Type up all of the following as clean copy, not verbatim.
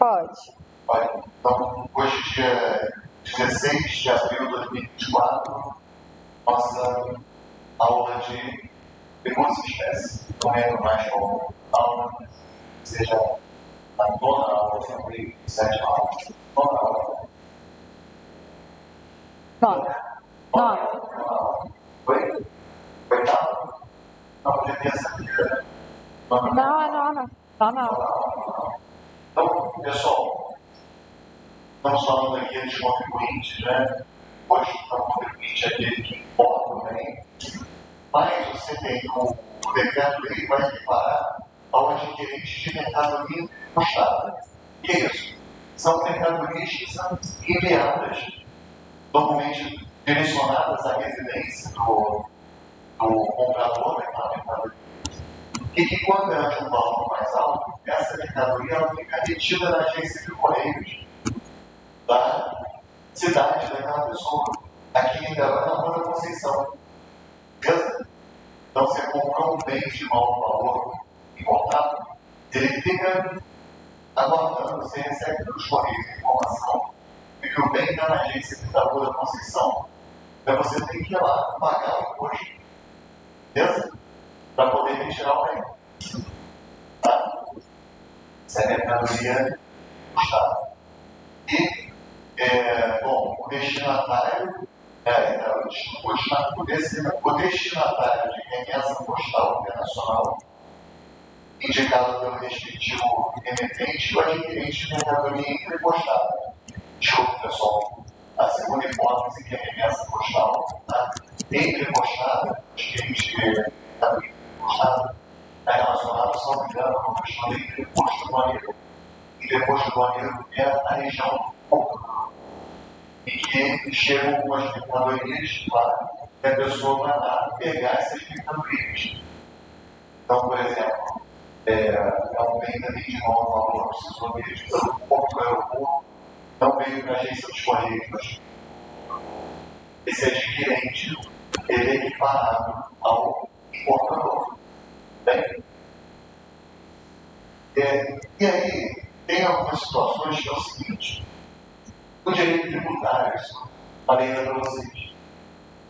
Pode. Olha, então, hoje, dia 16 de abril de 2024, nossa aula de recursos de espécie. Não lembro mais como aula, seja a nona aula, sempre sétima aula. Nona aula. Nona. Foi? Oitava? Não, podia ter essa primeira. Não, é nona. Nona. Então, pessoal, estamos falando aqui de contribuintes, né? Hoje, o contribuinte é aquele que importa também, mas você tem o decreto-lei vai equiparar ao adquirente de mercadoria importada. O que é isso? São mercadorias que são enviadas, normalmente direcionadas à residência do comprador daquela mercadoria. E que quando ela de um valor mais alto, essa mercadoria ela fica retida na agência de correios da cidade daquela pessoa, aqui em Gavana, na Rua da Conceição. Beleza? Então, você comprou um bem de mau valor importado, ele fica aguardando, você recebe dos correios a informação de que o bem está na agência da Rua da Conceição. Então, você tem que ir lá pagar o imposto, beleza? Para poder retirar o bem. Tá? Essa é a mercadoria importada. E, bom, o destinatário, o destinatário de remessa postal internacional, indicado pelo respectivo remetente e o adquirente de mercadoria entrepostada. Desculpe, pessoal, a segunda hipótese, que é a remessa postal, tá? Entrepostada, adquirente de mercadoria entrepostada, está relacionado, se não me engano, com a questão do entreposto aduaneiro. Entreposto aduaneiro é a região do Porto, e que chegam algumas mercadorias lá, e a pessoa vai lá pegar essas mercadorias. Então, por exemplo, é um bem também de mau valor, precisou vir pelo porto do aeroporto, não veio para a agência dos correios, mas esse adquirente, ele é equiparado ao importador. Bem? E aí, tem algumas situações que é o seguinte: o direito tributário, isso falei para vocês,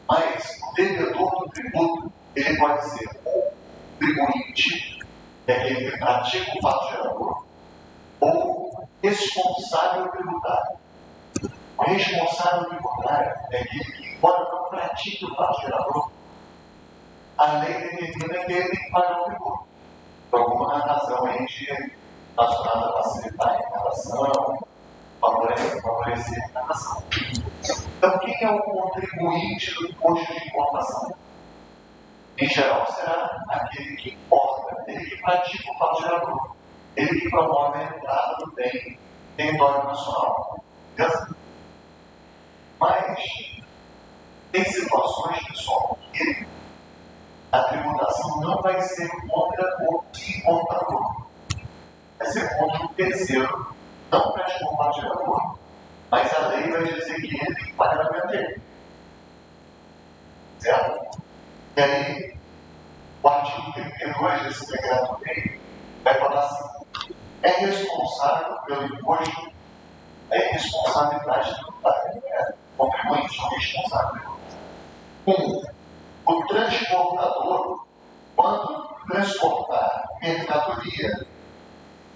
mas o devedor do tributo, ele pode ser ou contribuinte, que é aquele que pratica o fato gerador, ou responsável tributário. O responsável tributário é aquele que, embora não pratique o fato gerador, a lei determina que ele tem que pagar o tributo. Por alguma razão aí relacionada a facilitar a arrecadação, favorecer a arrecadação. Então, quem é o contribuinte do imposto de importação? Em geral, será aquele que importa, ele que pratica o fato gerador, ele que promove a entrada do bem em território nacional. Beleza? Mas, tem situações, pessoal, que a tributação não vai ser contra o importador. Vai ser contra o terceiro, não praticou o fato gerador, mas a lei vai dizer que ele tem que pagar a dele. Certo? E aí, o artigo 32 desse decreto-lei vai falar assim: é responsável pelo imposto, é responsabilidade tributária, contribuinte não responsável. O transportador, quando transportar mercadoria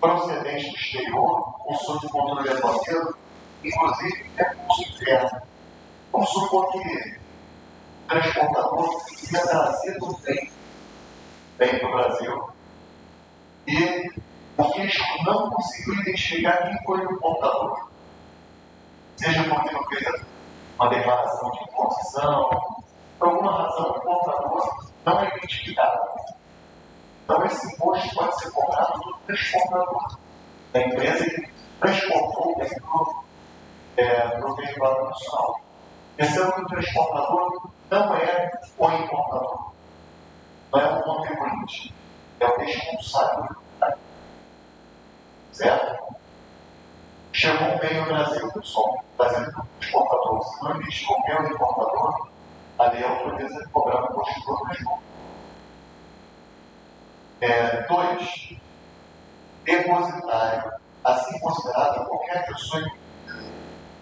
procedente do exterior, ou sob controle aduaneiro, inclusive recurso interno. Vamos supor que o transportador ia trazer um bem para o Brasil e o fisco não conseguiu identificar quem foi o portador. Seja porque não fez uma declaração de imposição, por alguma razão o portador não é identificado. Então esse imposto pode ser cobrado do transportador, da empresa que transportou o bem para o território nacional. Pensando que o transportador não é o importador, não é o contribuinte, é o responsável. Certo? Chegou um bem no Brasil, pessoal, fazendo exportador. Se não existe qualquer importador, a lei autoriza a cobrar o imposto do transporte. 2. Depositário assim considerada qualquer pessoa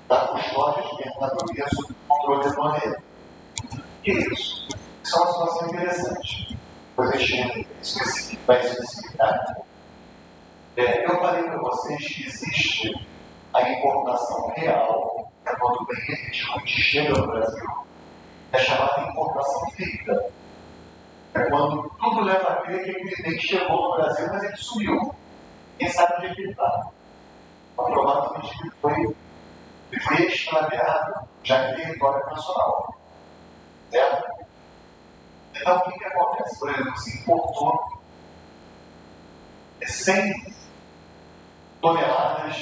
da custódia de mercadoria sob controle aduaneiro. E isso? Isso é uma situação interessante. Depois a gente vai especificar. Eu falei para vocês que existe a importação real, que é quando o bem efetivamente chega no Brasil, é chamada importação ficta. É quando tudo leva a crer que aquele bem chegou no Brasil, mas ele sumiu. Quem sabe onde ele está? Provavelmente ele foi extraviado já em território nacional. Certo? Então, o que acontece? Por exemplo, se importou 100 toneladas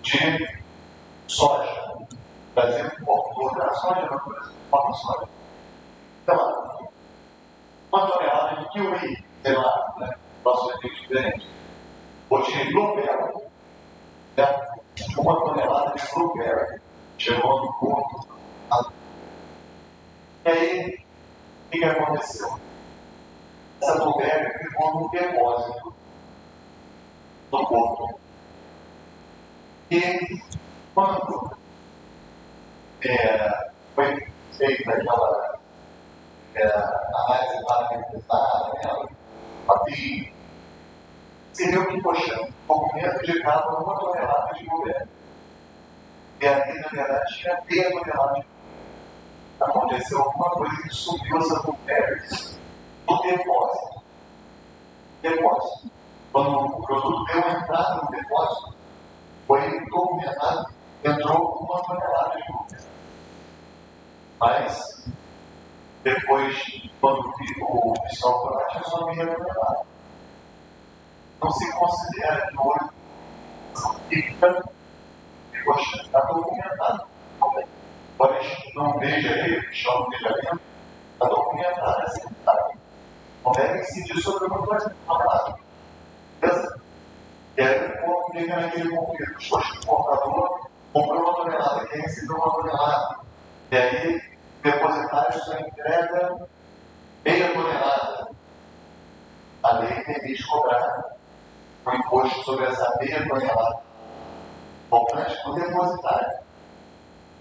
de soja. O Brasil importou da soja, não, por exemplo, importa soja. Então, 1 tonelada de kiwi, sei lá, né? Nosso efeito diferente. Ou de blueberry, certo? 1 tonelada de blueberry. Chegou no ponto. E aí, o que aconteceu? Essa blueberry ficou no depósito do porto. E quando foi feita aquela análise parlamentar, se viu que, poxa, o documento indicava 1 tonelada de governo. E ali, na verdade, tinha meia tonelada de governo. Aconteceu alguma coisa que subiu essa blueberries no depósito. Quando o produto deu entrada no depósito, foi documentado, entrou 1 tonelada de governo. Mas, depois, quando o pessoal foi lá, tinha só meia tonelada. Não se considera que hoje fica, poxa, está documentado. Pode não veja aí, chama o veja está documentado essa entidade. Não deve incidir sobre uma coisa tonelada. Beleza? E aí o povo fica naquele conflito. Poxa, o importador comprou 1 tonelada, quem recebeu 1 tonelada. E aí, o depositário só entrega meia tonelada. A lei permite cobrar o imposto sobre essa meia tonelada. Importante para o depositário,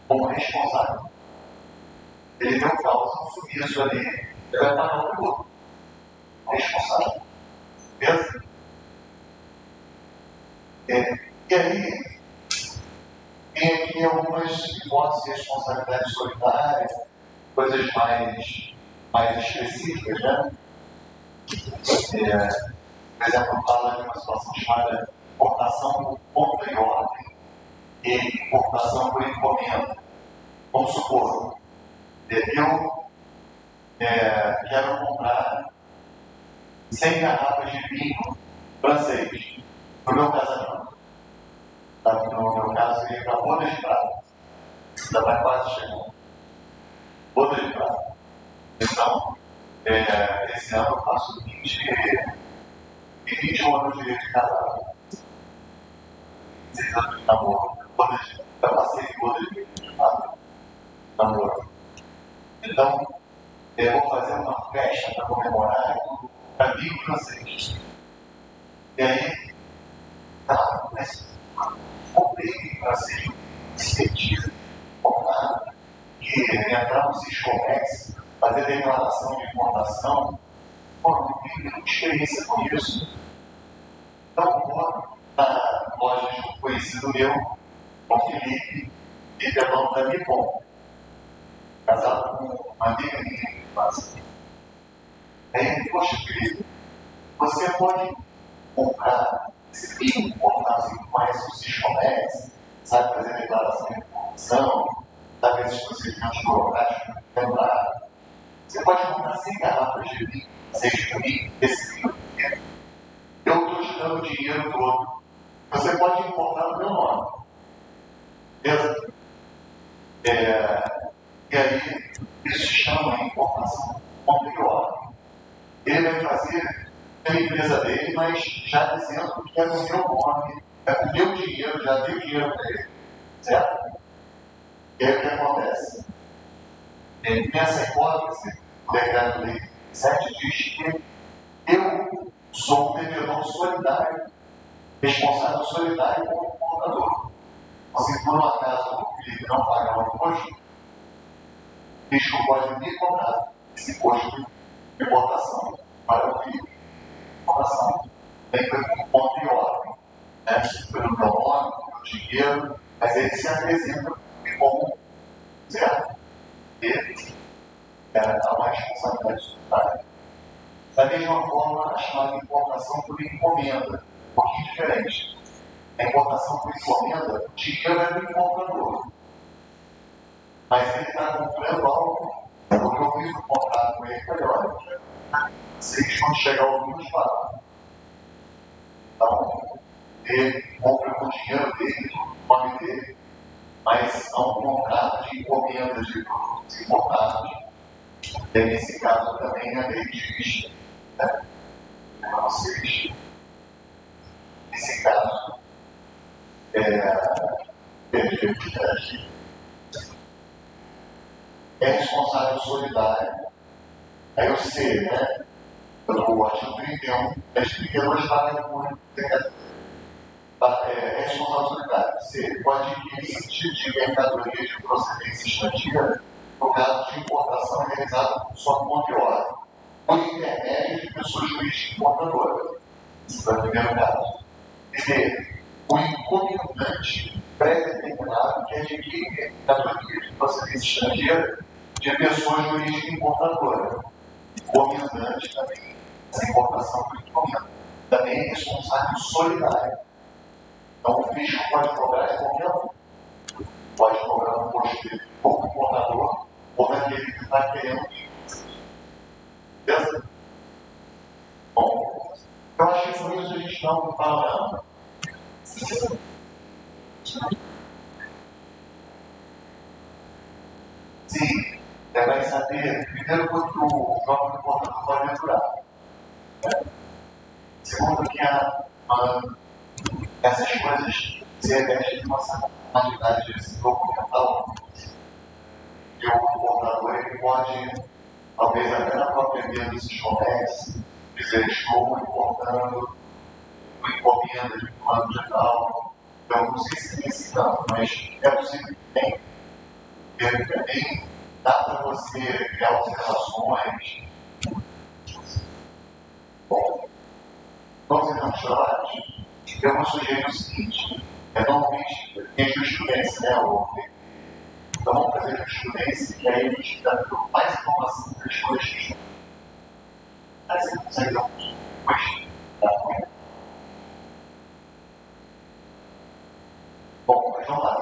como responsável. Ele deu causa, subir isso ali, ele vai pagar o tributo. Responsável. Beleza? E aí, tem aqui algumas hipóteses de responsabilidade solidária, coisas mais específicas, né? Por exemplo, fala de uma situação chamada importação por conta e ordem e importação por encomenda. Vamos supor, eu quero comprar 100 garrafas de vinho francês para o meu casamento. Tá? No meu caso, seria para bodas de prata. Ainda vai quase chegando. Bodas de prata. Então, esse ano eu faço 21 anos de casado. 16 anos de namoro. Eu passei bodas de prata. Namoro. Então, eu vou fazer uma festa para comemorar para vinho francês. E aí, tá, mas comprei vinho francês, sentido, comprar, que entrar no Ciscomex, fazer declaração de importação, não tenho nenhuma experiência com isso. Então, vou na loja de um conhecido meu, o Felipe, ele é dono da Nippon, casado com uma amiga minha que faz. Aí ele, poxa, Felipe, você pode comprar esse vinho, importar assim, mais o Ciscomex, sabe, fazer declaração de importação, sabe, esses procedimentos burocráticos, lembrar. Você pode comprar 100 garrafas de vinho, 6 para mim, esse vinho pequeno. Eu estou te dando o dinheiro todo. Você pode importar no meu nome. Beleza? E aí, isso se chama importação contra. Ele vai fazer pela empresa dele, mas já dizendo que é no meu nome, é com o meu dinheiro, já deu dinheiro para ele. Certo? E aí o que acontece? Nessa hipótese, o decreto-lei 7 diz que eu sou um devedor solidário Responsável solidário como importador. Se por um acaso o Felipe não pagar o imposto, o fisco pode me cobrar esse imposto de importação para o Felipe. Importação. Tem que ter um ponto de ordem, né? Pelo meu nome, pelo dinheiro, mas ele se apresenta como certo. Ele há uma responsabilidade solidária. Da mesma forma, a chamada importação por encomenda, um pouquinho diferente. A importação por encomenda, o dinheiro é do importador. Mas ele está comprando algo, porque eu fiz um contrato com ele, falei, olha, vocês vão chegar ao nos falam. Então, ele compra com o dinheiro dele, o nome dele, mas há um contrato de encomenda de produtos importados. E nesse caso também a lei diz, né, para vocês, nesse caso, é responsável solidário. Aí eu sei, né? O artigo 31, 32 parágrafo é responsável solidário. C. Pode adquirir sentido de mercadoria de procedência estrangeira no caso de importação realizada por sua conta e hora, por intermédio de pessoa jurídica importadora. Esse foi o primeiro caso. D. O encomendante pré-determinado que adquire mercadoria de procedência estrangeira de pessoa jurídica importadora. Encomendante também, essa importação por encomenda, também é responsável solidário. Então, o fisco pode cobrar qualquer um. Pode cobrar um imposto dele ou do importador ou daquele que está querendo. Beleza? Bom, eu acho que por isso a gente não fala nada. Sim, vai saber primeiro quanto o próprio importador pode aturar. Segundo, que essas coisas se revestem de uma certa qualidade documental, que o importador ele pode, talvez até na própria via desses comércios, dizer: estou importando uma encomenda de plano geral. Então, não sei se tem esse campo, mas é possível que tem. Também dá para você criar observações. Bom, vamos então os trabalhos. Eu vou sugerir o seguinte: normalmente tem jurisprudência, né? Então vamos fazer jurisprudência, e aí a gente dá mais informação para as coisas. Aí você consegue dar depois da manhã. Bom, mas vamos lá.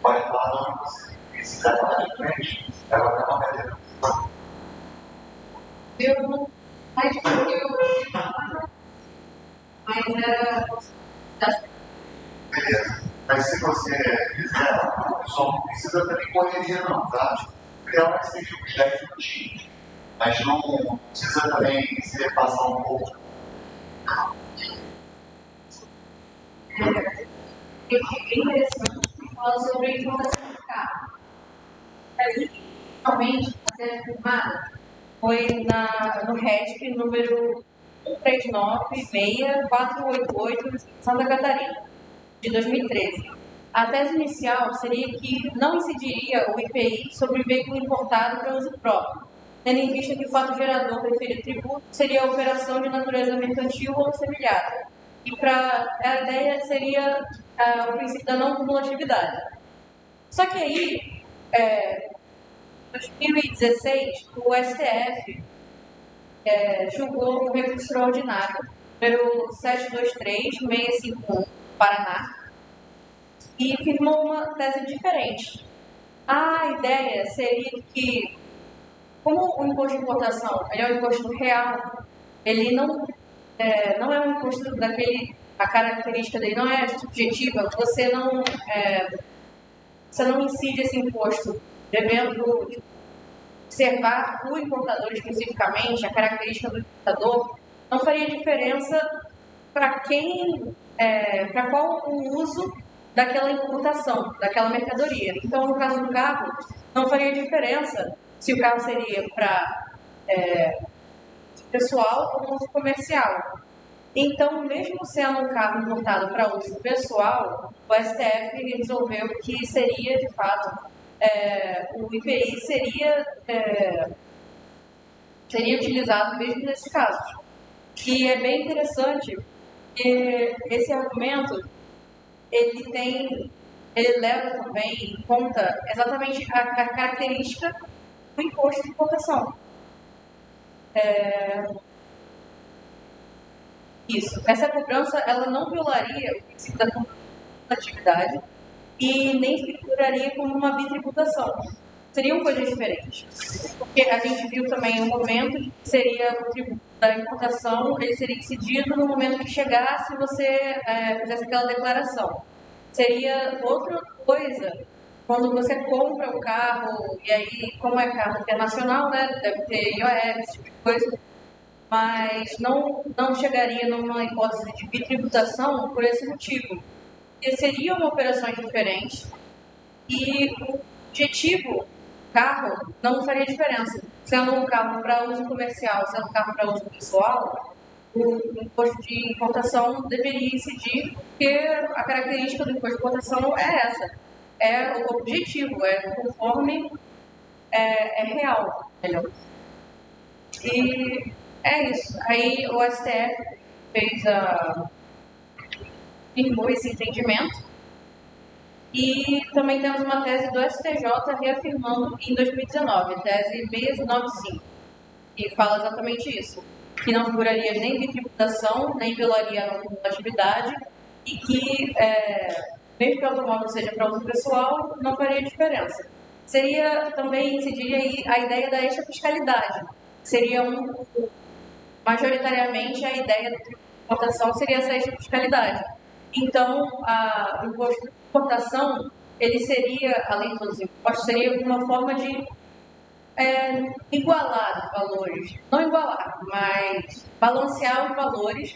Pode falar o nome de você. Se quiser falar de frente, ela vai dar uma cadeira. Eu não. Mas era. Beleza. Mas se você quiser, só não precisa também correria não, tá? Ela que seja uns 10 minutinhos. Mas não precisa também se passar um pouco. Eu fiquei interessante falar sobre a importação de carro. Realmente, a série filmada foi no RESP número 1396488, Santa Catarina, de 2013. A tese inicial seria que não incidiria o IPI sobre o veículo importado para uso próprio, tendo em vista que o fato gerador referido tributo seria a operação de natureza mercantil ou semelhante. E a ideia seria o princípio da não cumulatividade. Só que aí, em 2016, o STF julgou o recurso extraordinário número 723-651, Paraná, e firmou uma tese diferente. A ideia seria que, como o imposto de importação ele é um imposto real, ele não é um imposto daquele, a característica dele não é subjetiva, você não incide esse imposto devendo observar o importador especificamente, a característica do importador, não faria diferença para qual o uso daquela importação, daquela mercadoria. Então, no caso do carro, não faria diferença se o carro seria para pessoal ou uso comercial. Então, mesmo sendo um carro importado para uso pessoal, o STF resolveu que seria, de fato, o IPI seria utilizado mesmo nesses casos. E é bem interessante que esse argumento ele leva também em conta exatamente a característica do imposto de importação. Isso. Essa cobrança ela não violaria o princípio da atividade e nem figuraria como uma bitributação. Seriam coisas diferentes. Porque a gente viu também um momento que seria o tributo da importação, ele seria incidido no momento que chegasse você fizesse aquela declaração. Seria outra coisa quando você compra o carro, e aí, como é carro internacional, né, deve ter IOF, esse tipo de coisa, mas não chegaria numa hipótese de bitributação por esse motivo. Porque seriam operações diferentes e o objetivo carro não faria diferença. Sendo um carro para uso comercial, sendo um carro para uso pessoal, o imposto de importação deveria incidir, porque a característica do imposto de importação é essa. É o objetivo, conforme é real. Entendeu? E é isso. Aí o STF firmou esse entendimento. E também temos uma tese do STJ reafirmando em 2019, tese 695, que fala exatamente isso, que não figuraria nem bitributação, nem violaria a não cumulatividade e que, mesmo que o automóvel seja para uso pessoal, não faria diferença. Seria também, incidiria aí a ideia da extrafiscalidade. Seria majoritariamente a ideia da importação seria essa extrafiscalidade. Então, o imposto de importação, ele seria, além dos impostos, seria uma forma de igualar os valores. Não igualar, mas balancear os valores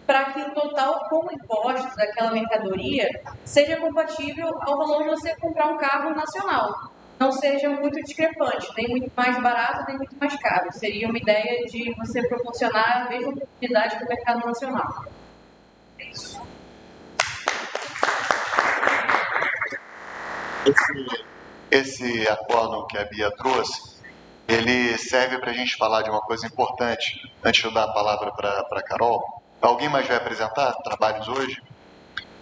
para que o total com impostos daquela mercadoria seja compatível ao valor de você comprar um carro nacional. Não seja muito discrepante, nem muito mais barato, nem muito mais caro. Seria uma ideia de você proporcionar a mesma oportunidade do mercado nacional. É isso. Esse acordo que a Bia trouxe, ele serve para a gente falar de uma coisa importante. Antes de eu dar a palavra para a Carol, alguém mais vai apresentar trabalhos hoje?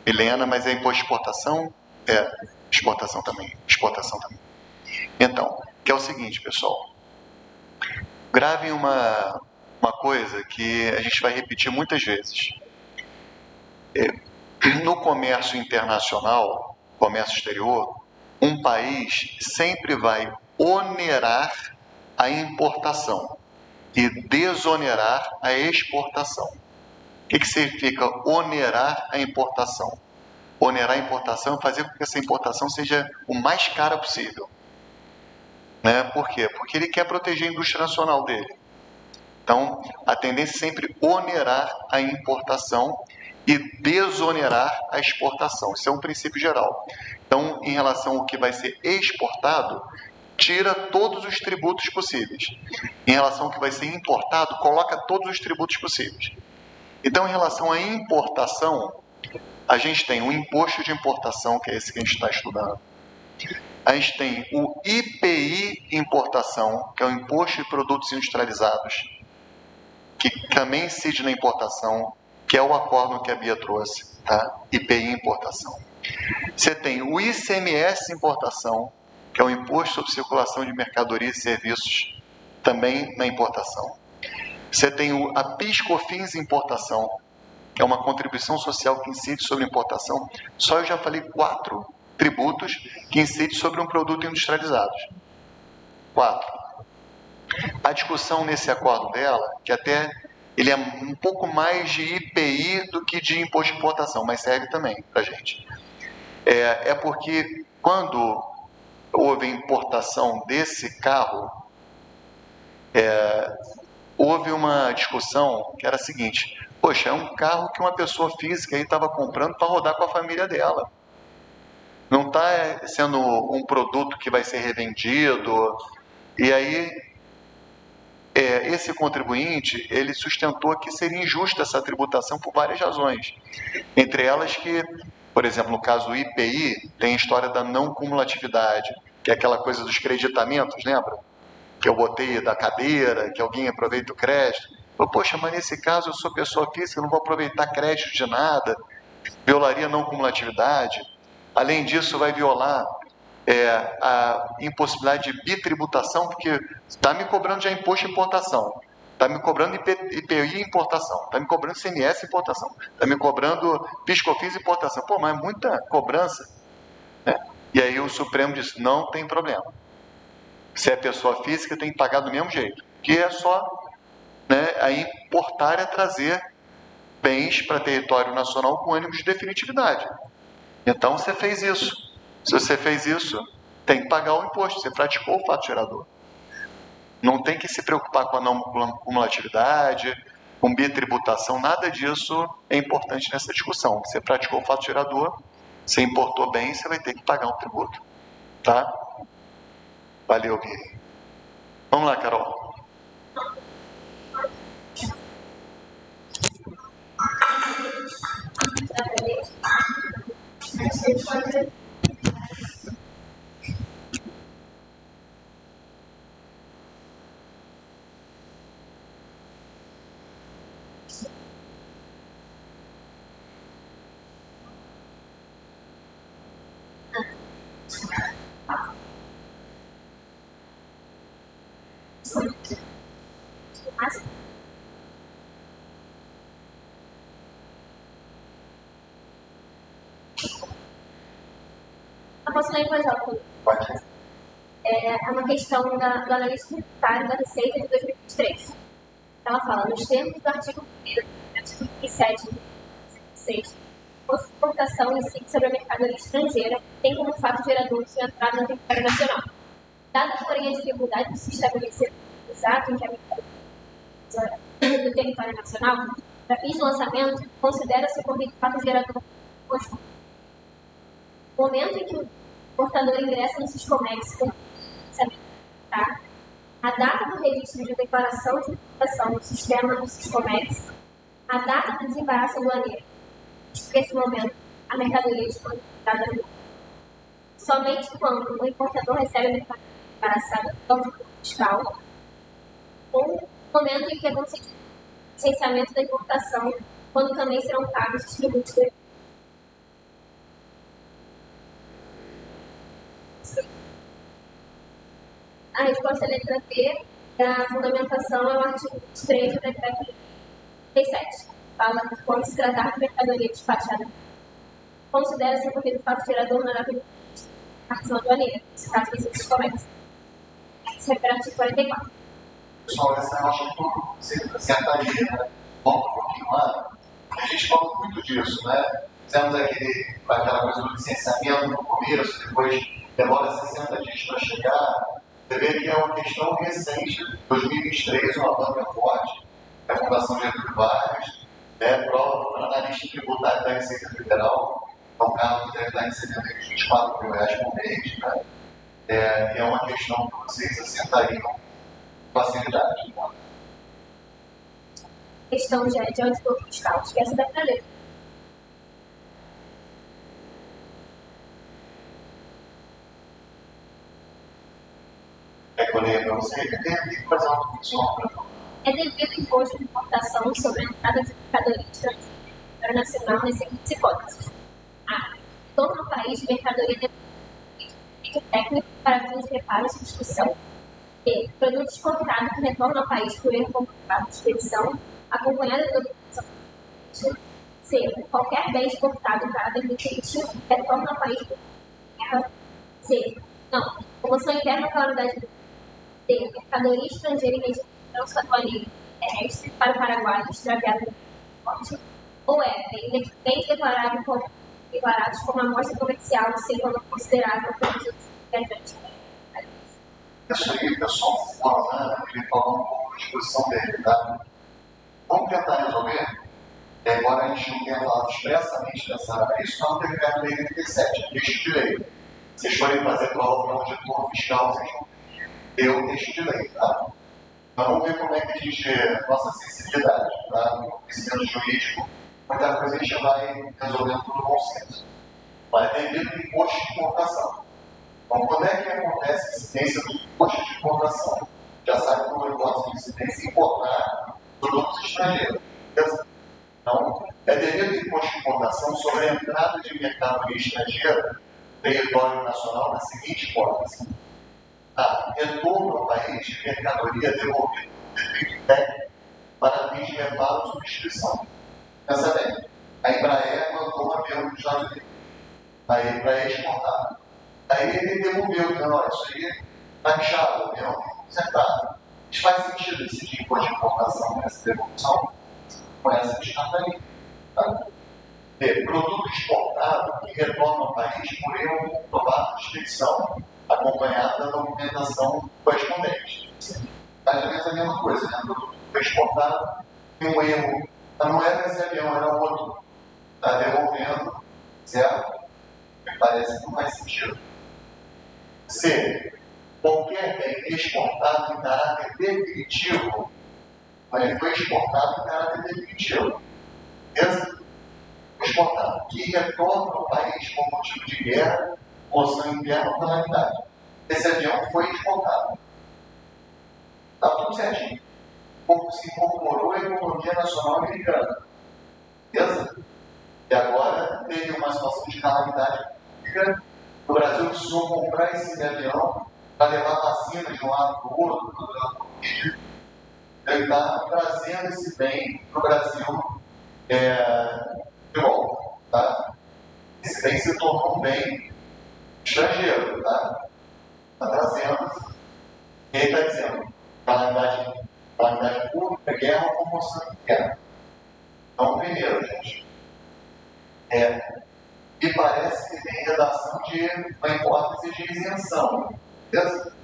Helena, mas é imposto de exportação? Exportação também. Então, que é o seguinte, pessoal. Gravem uma coisa que a gente vai repetir muitas vezes. No comércio internacional, comércio exterior, um país sempre vai onerar a importação e desonerar a exportação. O que significa onerar a importação? Onerar a importação é fazer com que essa importação seja o mais cara possível. Né? Por quê? Porque ele quer proteger a indústria nacional dele. Então, a tendência é sempre onerar a importação e desonerar a exportação. Isso é um princípio geral. Então, em relação ao que vai ser exportado, tira todos os tributos possíveis. Em relação ao que vai ser importado, coloca todos os tributos possíveis. Então, em relação à importação, a gente tem o imposto de importação, que é esse que a gente está estudando. A gente tem o IPI importação, que é o Imposto de Produtos Industrializados, que também incide na importação, que é o acordo que a Bia trouxe, tá? IPI importação. Você tem o ICMS importação, que é o Imposto sobre Circulação de Mercadorias e Serviços, também na importação. Você tem a PIS/COFINS importação, que é uma contribuição social que incide sobre importação. Só eu já falei 4 tributos que incidem sobre um produto industrializado. 4. A discussão nesse acordo dela, que até ele é um pouco mais de IPI do que de imposto de importação, mas serve também para a gente. É porque quando houve a importação desse carro, houve uma discussão que era a seguinte: poxa, é um carro que uma pessoa física estava comprando para rodar com a família dela. Não está sendo um produto que vai ser revendido. E aí esse contribuinte, ele sustentou que seria injusta essa tributação por várias razões. Entre elas que, por exemplo, no caso do IPI, tem a história da não cumulatividade, que é aquela coisa dos creditamentos, lembra? Que eu botei da cadeira, que alguém aproveita o crédito. Poxa, mas nesse caso eu sou pessoa física, eu não vou aproveitar crédito de nada, violaria a não cumulatividade. Além disso, vai violar a impossibilidade de bitributação, porque está me cobrando já imposto de importação, está me cobrando IPI importação, está me cobrando ICMS importação, está me cobrando PIS/COFINS importação. Pô, mas é muita cobrança, né? E aí o Supremo disse, não tem problema. Se é pessoa física, tem que pagar do mesmo jeito, que é só, né, a importar é trazer bens para território nacional com ânimo de definitividade. Então você fez isso. Se você fez isso, tem que pagar o imposto. Você praticou o fato gerador. Não tem que se preocupar com a não cumulatividade, com bitributação, nada disso é importante nessa discussão. Você praticou o fato gerador, você importou bem, você vai ter que pagar um tributo. Tá? Valeu, Gui. Vamos lá, Carol. Eu posso ler em voz alta? Pode. É uma questão do analista tributário da Receita de 2023. Ela fala, nos termos do artigo 1º, artigo 27, 6, exportação incide sobre a mercadoria estrangeira, tem como fato gerador sua entrada no território nacional. Dada, porém, a dificuldade de se estabelecer o exato em que a mercadoria do território nacional, para fins de lançamento, considera-se ocorrido fato gerador posto. No momento em que o portador ingressa no Siscomex com tá? A data do registro de declaração de importação no sistema do Siscomex, a data do desembaraço aduaneiro. Nesse momento, a mercadoria foi importada no somente quando o importador recebe a mercadoria embaraçada do órgão fiscal, ou no momento em que é concedido o licenciamento da importação, quando também serão pagos os tributos do A resposta letra B da fundamentação é o artigo 23 do decreto 37. Fala que quando se tratar de mercadoria despachada, considera-se ocorrido fato gerador na ação aduaneira. Nesse caso, vai ser o Siscomex. Esse é o artigo 44. Pessoal, essa eu acho que você acertaria, né? Vamos um pouquinho lá. A gente fala muito disso, né? Fizemos aquela coisa do licenciamento no começo, depois demora 60 dias para chegar. Você vê que é uma questão recente, 2023, uma banca forte, a Fundação Getúlio Vargas, prova para analista tributário da Receita Federal, então o cargo deve estar recebendo R$24 mil por mês, né? É uma questão que vocês acertariam com facilidade. Né? Questão de auditor fiscal, esquece da letra. Quando eu para você, tem que fazer uma comissão para é devido ao imposto de importação sobre a entrada de mercadoria internacional nas seguintes hipóteses. A. Retorno ao país de mercadoria de técnico para fins de reparo e substituição. B. Produto exportado que retorna ao país por erro comprovado de expedição, acompanhada de documentação. C. Qualquer bem exportado em caráter definitivo que retorna ao país por erro. C. Não. Promoção interna ou calamidade do D. Mercadoria estrangeira em regime de trânsito aduaneiro terrestre para o Paraguai extraviado no porte. Ou bens declarados como amostra comercial sem valor considerável para os viajantes. Isso aí, pessoal, falando, ele falou um pouco da disposição dele, tá? Vamos tentar resolver? E agora a gente não tem falado expressamente dessa isso, não tem decreto lei 37, texto de lei. Se vocês forem fazer prova para auditor fiscal, vocês vão ter o texto de lei, tá? Mas vamos ver como é que a gente, nossa sensibilidade, tá? No conhecimento jurídico, muita coisa a gente vai resolvendo por bom senso. Vai depender do imposto de importação. Então, quando é que acontece a incidência do imposto de importação? Já sabe como eu gosto de incidência importar produtos estrangeiros. Então, é devido ao imposto de importação sobre a entrada de mercadoria estrangeira no território nacional na seguinte hipótese: retorno ao país de mercadoria devolvida por defeito técnico para fins de reparo ou substituição. Pensa bem, a Embraer mandou um avião dos Estados Unidos para exportar. Aí ele devolveu, dizendo: olha, isso aí está inchado, o avião consertado. Mas faz sentido esse imposto de importação nessa devolução? Com essa descartaria. Tá? Produto exportado que retorna ao país por erro comprovado de expedição, acompanhada da documentação correspondente. Mais ou menos a mesma coisa, né? O produto foi exportado, tem um erro, mas não era esse avião, era outro. Está devolvendo, certo? Me parece que não faz sentido. C. Qualquer bem exportado em caráter definitivo, mas ele foi exportado em caráter definitivo. Exportado, que retorna ao país por motivo de guerra, moção interna ou calamidade. Esse avião foi exportado. Está tudo certinho. Se incorporou à economia nacional americana. Beleza? E agora teve uma situação de calamidade pública. O Brasil precisou comprar esse avião para levar vacina de um lado para o outro. Ele está trazendo esse bem para o Brasil de volta. Tá? Esse bem se tornou um bem estrangeiro. Tá? Está trazendo. E ele está dizendo: calamidade pública, guerra ou comoção interna. Então, primeiro, gente, me parece que tem redação de uma hipótese de isenção. Beleza?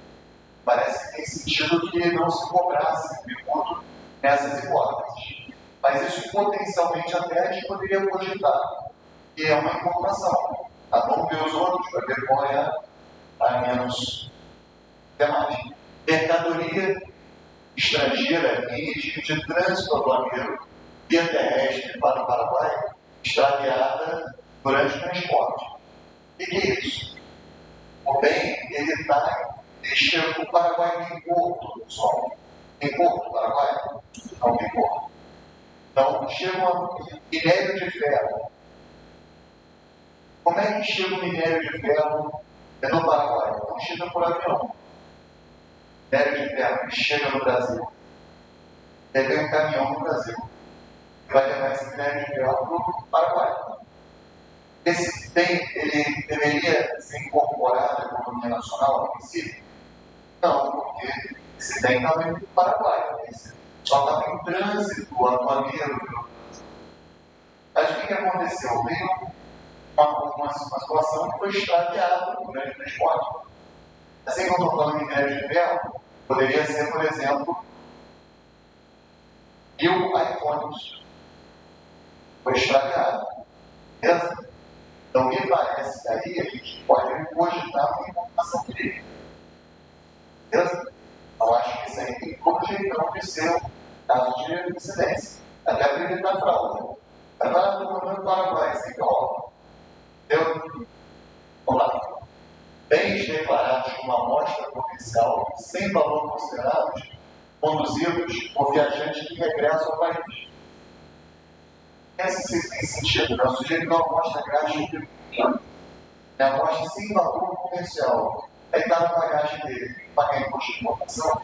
Parece que tem sentido que não se cobrasse tributo nessas hipóteses. Mas isso potencialmente até a gente poderia cogitar, que é uma importação. Tá? Vamos ver os outros para ver qual é a menos temática. Mercadoria estrangeira em regime de trânsito aduaneiro via terrestre para o Paraguai, extraviada durante o transporte. O que é isso? O bem, ele chega para o Paraguai em porto, pessoal. Em porto, Paraguai? Não tem porto. Então, chega um minério de ferro. Como é que chega o minério de ferro no Paraguai? Não chega por avião. Minério de ferro que chega no Brasil. Ele tem um caminhão no Brasil. Que vai levar esse minério de ferro para o Paraguai. Esse bem, ele deveria ser incorporado à economia nacional, a princípio? Não, porque esse bem estava indo para o Paraguai. Só estava em trânsito aduaneiro. Mas o que aconteceu? Veio uma situação que foi extraviada durante o transporte. Assim que eu estou falando de minério de ferro, poderia ser, por exemplo, 1000 iPhones. Foi extraviado. Beleza? Então, me parece que aí a gente pode cogitar uma importação de. Beleza? Eu acho que isso aí tem todo jeitão de ser um caso de incidência. Até para evitar fraude. Agora estou mandando para o Paraguai, assim que ó. Entendeu? Vamos lá. Bens declarados como amostra comercial sem valor considerado, conduzidos por viajantes que regressam ao país. Esse tem sentido, né? O sujeito não amostra grátis de amostra sem valor comercial. Aí está na bagagem dele, paga imposto de importação.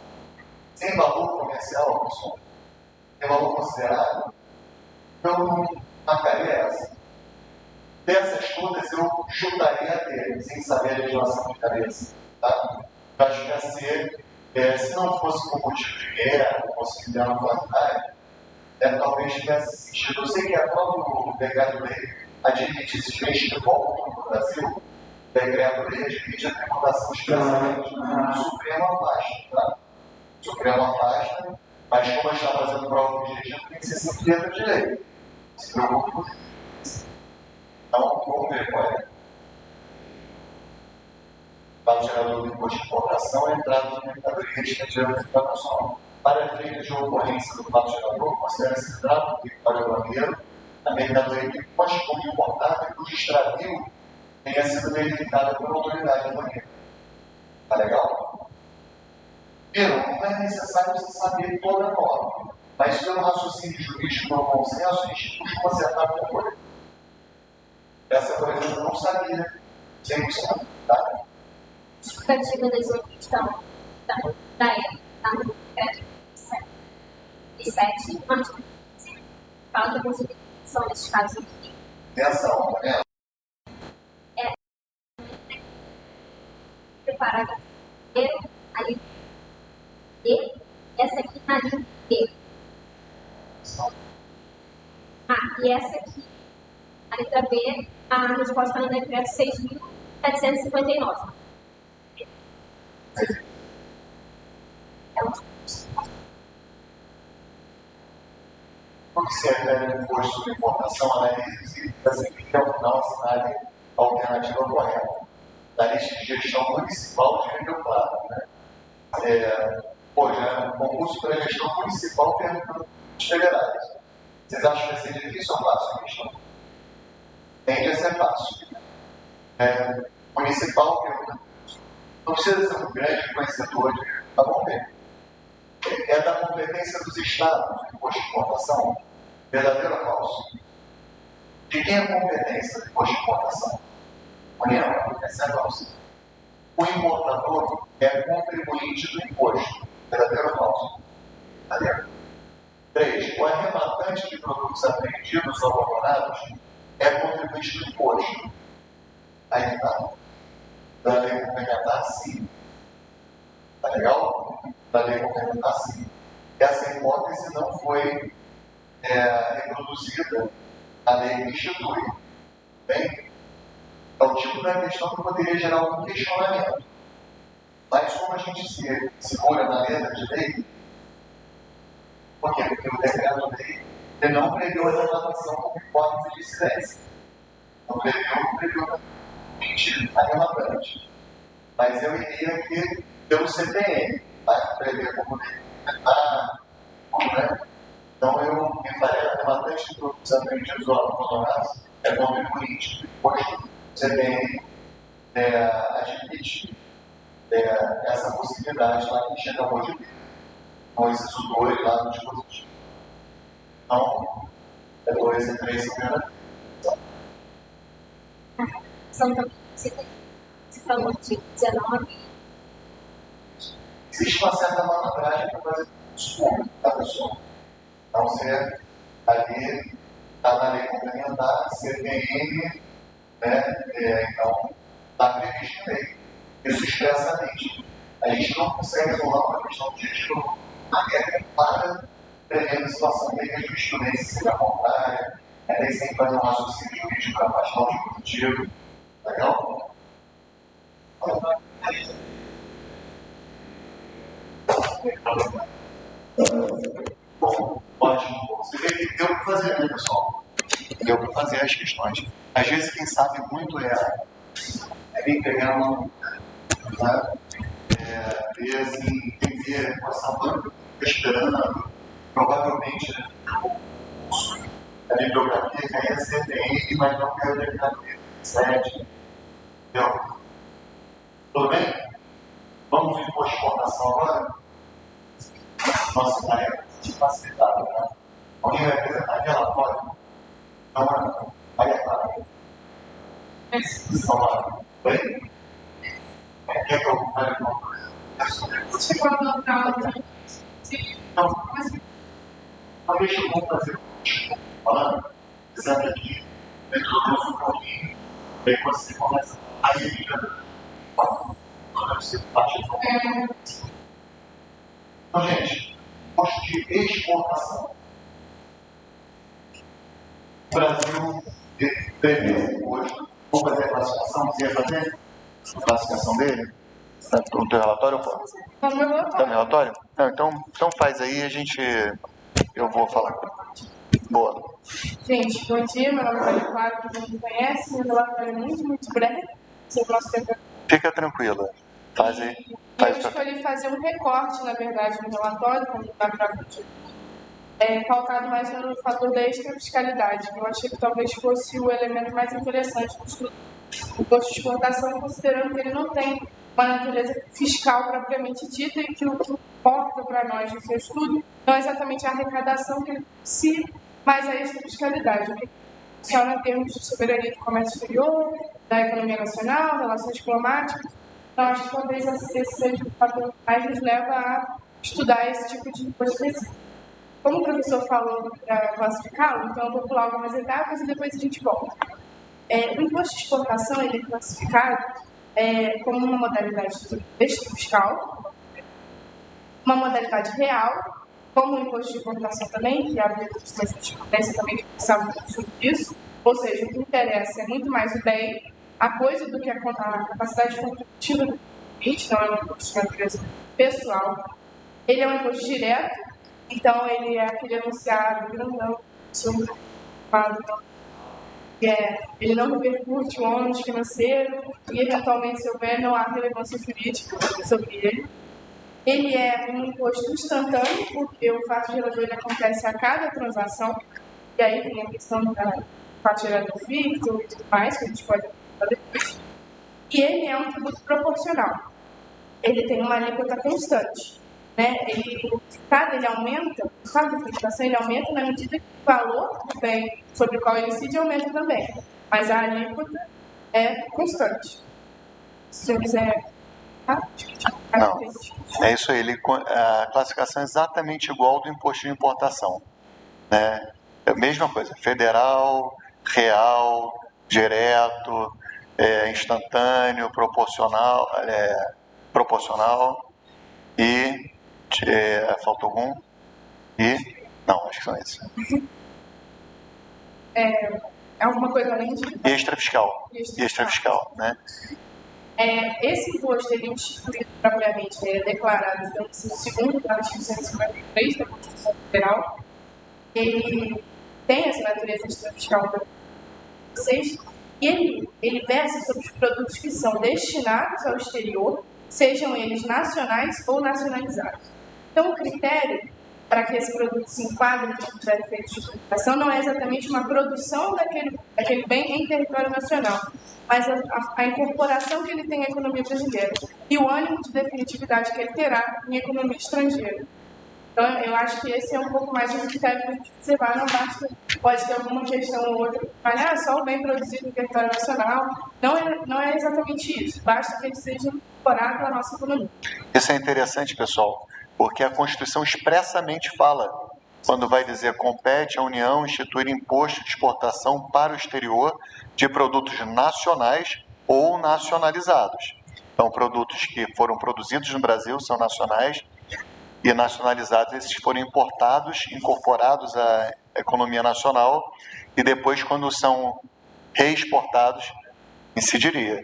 Sem valor comercial, pessoal, tem valor considerado, eu não marcaria essa. Dessas todas eu chutaria a dele, sem saber a legislação de cabeça. Tá? Eu acho que a C, se não fosse por motivo de guerra, fosse de uma quantidade, talvez tivesse sentido. Eu sei que a próprio decreto-lei admite esses bens que voltam para o Brasil, o decreto-lei admite a tributação expressamente. O Supremo afasta. Tá? O Supremo afasta, mas como está fazendo prova de direito, tem que ser sempre letra de lei. Se preocupe com isso. Então, vamos ver qual é. Para o gerador do imposto de importação, a entrada de mercadoria estrangeira internacional. Para efeitos de ocorrência do fato gerador, considera-se trato para o banheiro a mercadoria que pode como importada e cujo extravio tenha sido verificado por autoridade aduaneira. Tá legal? Viram? Não é necessário você saber toda a norma, mas pelo raciocínio jurídico, pelo consenso, a gente costuma acertar com coisa. Essa, por exemplo, eu não sabia 100%. Tá? Justificativa das origens da época, tá? No decreto 7, artigo 15, fala que a constituição nesses casos aqui. Atenção, tá vendo? Parágrafo primeiro, a letra B, essa aqui na linha B. E essa aqui, a letra B, a resposta no decreto 6.759. Porque se refere ao imposto sobre importação, analise e ao final assinale a alternativa correta. Da lista de gestão municipal de Rio Claro. Né? Concurso para gestão municipal perguntando os federais. Vocês acham que vai ser difícil ou fácil a questão? Tende a ser fácil. Municipal perguntando. Não precisa ser um grande conhecedor de. Tá bom ver. É da competência dos estados, o imposto de importação? Verdadeiro ou falso? De quem é a competência do imposto de importação? União, essa é falsa. O importador é contribuinte do imposto. Verdadeiro ou falso? Verdadeiro. 3. O arrematante de produtos apreendidos ou abandonados é contribuinte do imposto. Aí está. Da lei complementar, sim. Tá legal? Da lei complementar, sim. Essa hipótese não foi reproduzida na lei que institui. Bem? É o tipo da questão que poderia gerar algum questionamento. Mas como a gente se segura na letra de lei, por quê? Porque o decreto-lei não previu a arrematação como hipótese de incidência. Não previu arrematante. Mas eu iria aqui pelo CPM, tá? Prever como lei complementar, né? Então eu me faria arrematante de produtos apreendidos ou abandonados é contribuinte do imposto. CPM admite essa possibilidade lá que a gente acabou de ver. Então, esses os dois lá no dispositivo. Então, 2 e 3 primeira. São também, você falou de 19. Existe uma certa malandragem para fazer desconto da pessoa. Então, você ali está na lei complementar, CPM, então, está previsto em lei. Isso expressamente. A gente não consegue resolver uma questão de título para prevendo a situação de que a jurisprudência seja contrária, nem sempre fazer um raciocínio jurídico para afastar o dispositivo. Legal? Bom, ótimo. Você vê que deu para fazer, né, pessoal? Deu para fazer as questões. Às vezes, quem sabe muito é vir pegando, né? Ver assim, entender essa banca, esperando, provavelmente, né? A bibliografia cai a CPM, mas não caiu a bibliografia 7. Entendeu? Tudo bem? Vamos ao imposto de exportação agora? Nossa, tarefa de facilitada, tá? Alguém vai apresentar relatório? Não, vai atrás. Estão lá. Bem? Quer que eu fale alguma coisa? Você pode notar Não, mas deixa eu fazer falando, senta aqui, introduz um pouquinho, aí você começa a ir você parte do Então, gente, imposto de exportação. O Brasil prevê imposto. Vamos fazer a classificação? Você ia fazer a classificação dele? Está no teu relatório ou fora? Está no meu relatório. Está no relatório? Não, então faz aí, eu vou falar. Boa. Gente, bom dia, meu nome é Maria Clara, que você me conhece, meu relatório é muito breve, sobre o nosso tempo. Fica tranquila. Faz aí. E eu escolhi fazer um recorte, na verdade, no relatório, como dá para pautado mais no fator da extrafiscalidade. Eu achei que talvez fosse o elemento mais interessante do estudo do imposto de exportação, considerando que ele não tem uma natureza fiscal propriamente dita e que o que importa para nós no seu estudo não é exatamente a arrecadação que ele si, mas a extrafiscalidade. O que funciona em termos de soberania do comércio exterior, da economia nacional, relações diplomáticas. Então, acho que talvez esse seja o fator que mais nos leva a estudar esse tipo de imposto específico. Como o professor falou para classificá-lo, então eu vou pular algumas etapas e depois a gente volta. O imposto de exportação ele é classificado como uma modalidade extrafiscal, uma modalidade real, como o imposto de importação também, que abre a competência também que precisava disso, ou seja, o que interessa é muito mais o bem, a coisa do que a capacidade contributiva do contribuinte, não é um imposto de natureza pessoal. Ele é um imposto direto, então ele é aquele anunciado grandão, ele não repercute o ônus financeiro e, eventualmente, se houver, não há relevância jurídica sobre ele. Ele é um imposto instantâneo, porque o fato gerador ele acontece a cada transação, e aí tem a questão da fato gerador ficto e tudo mais, que a gente pode falar depois. E ele é um tributo proporcional. Ele tem uma alíquota constante. Né? O estado ele aumenta, o estado de tributação ele aumenta na medida que o valor do bem sobre o qual ele incide aumenta também. Mas a alíquota é constante. Se eu quiser. Não, é isso aí. A classificação é exatamente igual do imposto de importação. Né? É a mesma coisa, federal, real, direto, instantâneo, proporcional e faltou algum? Não, acho que são esses. Alguma coisa além de... Extrafiscal, né? Esse imposto, ele é instituído propriamente, é declarado pelo segundo do artigo 153 da Constituição Federal. Ele tem essa natureza extrafiscal para vocês, e ele versa sobre os produtos que são destinados ao exterior, sejam eles nacionais ou nacionalizados. Então, o critério para que esse produto se enquadre nos efeitos de tributação não é exatamente uma produção daquele bem em território nacional, mas a incorporação que ele tem à economia brasileira e o ânimo de definitividade que ele terá em economia estrangeira. Então, eu acho que esse é um pouco mais de um critério para a gente observar, não basta, pode ter alguma questão ou outra que fale, só o bem produzido no território nacional. Não é exatamente isso, basta que ele seja incorporado à nossa economia. Isso é interessante, pessoal, porque a Constituição expressamente fala, quando vai dizer compete à União instituir imposto de exportação para o exterior de produtos nacionais ou nacionalizados. Então, produtos que foram produzidos no Brasil são nacionais e nacionalizados, esses foram importados, incorporados à economia nacional e depois, quando são reexportados, incidiria.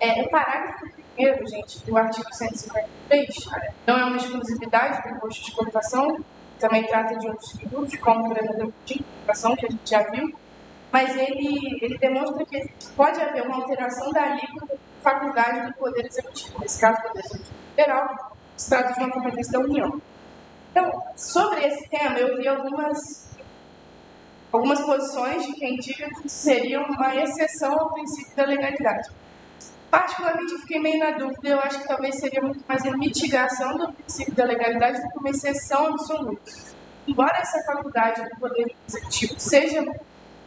O parágrafo primeiro, gente, do artigo 153, não é uma exclusividade do imposto de exportação, também trata de outros tributos, como, por exemplo, o de importação, que a gente já viu, mas ele demonstra que pode haver uma alteração da alíquota de faculdade do Poder Executivo, nesse caso, o Poder Executivo Federal, se trata de uma competência da União. Então, sobre esse tema, eu vi algumas posições de quem diga que seria uma exceção ao princípio da legalidade. Particularmente, eu fiquei meio na dúvida, eu acho que talvez seria muito mais a mitigação do princípio da legalidade do que uma exceção absoluta. Embora essa faculdade do Poder Executivo seja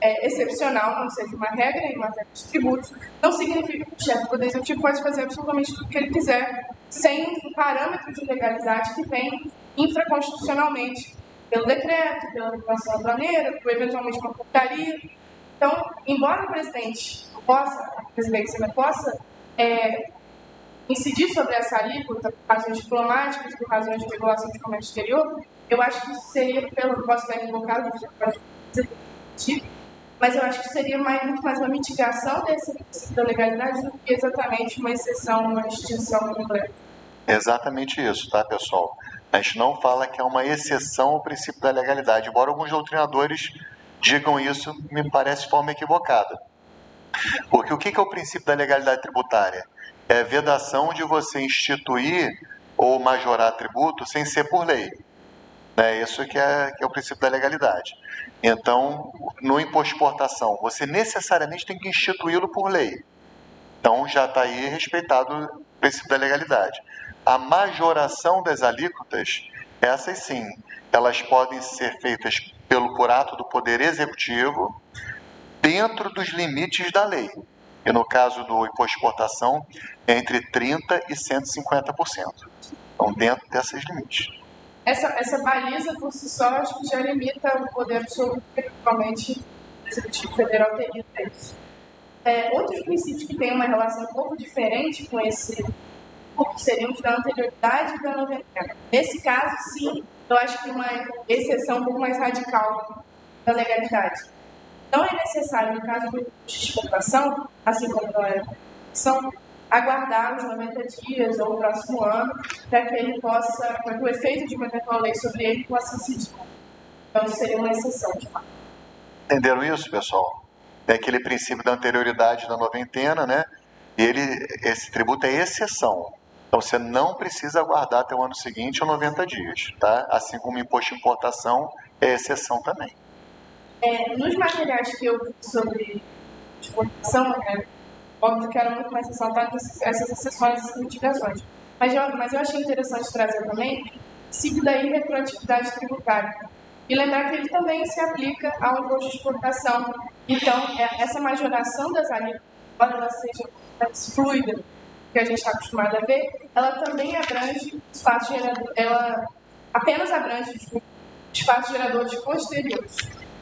excepcional, não seja uma regra em matéria de tributos, não significa que o chefe do Poder Executivo pode fazer absolutamente tudo o que ele quiser, sem um parâmetro de legalidade que vem infraconstitucionalmente, pelo decreto, pela regulação aduaneira, por eventualmente uma portaria. Então, embora a presidência possa incidir sobre essa alíquota por razões diplomáticas, por razões de regulação de comércio exterior, eu acho que seria, posso estar equivocado, mas eu acho que seria muito mais uma mitigação desse princípio da legalidade do que exatamente uma exceção, uma extinção completa. Exatamente isso, tá, pessoal? A gente não fala que é uma exceção ao princípio da legalidade, embora alguns doutrinadores digam isso, me parece de forma equivocada. Porque o que é o princípio da legalidade tributária? é vedação de você instituir ou majorar tributo sem ser por lei. Isso que é o princípio da legalidade. Então, no imposto de exportação, você necessariamente tem que instituí-lo por lei. Então, já está aí respeitado o princípio da legalidade. A majoração das alíquotas, essas sim, elas podem ser feitas por ato do Poder Executivo dentro dos limites da lei. E no caso do imposto de exportação, é entre 30% e 150%. Então, dentro desses limites. Essa baliza, por si só, acho que já limita o poder absoluto que, principalmente, o Executivo Federal teria isso. Outros princípios que têm uma relação um pouco diferente com esse, seriam os da anterioridade e da noventena. Nesse caso, sim, eu acho que uma exceção um pouco mais radical da legalidade. Não é necessário, no caso do imposto de exportação, assim como não é são aguardar os 90 dias ou o próximo ano para que ele possa, para que o efeito de uma eventual lei sobre ele possa incidir. Então, seria uma exceção, de fato. Entenderam isso, pessoal? É aquele princípio da anterioridade da noventena, né? E esse tributo é exceção. Então, você não precisa aguardar até o ano seguinte ou 90 dias, tá? Assim como o imposto de importação é exceção também. Nos materiais que eu vi sobre exportação, óbvio que era muito mais ressaltado essas exceções e mitigações. Mas eu achei interessante trazer também o princípio da irretroatividade tributária. E lembrar que ele também se aplica ao imposto de exportação. Então, essa majoração das alíquotas, embora ela seja mais fluida, que a gente está acostumado a ver, ela também abrange os fatos geradores, ela apenas abrange os fatos geradores posteriores,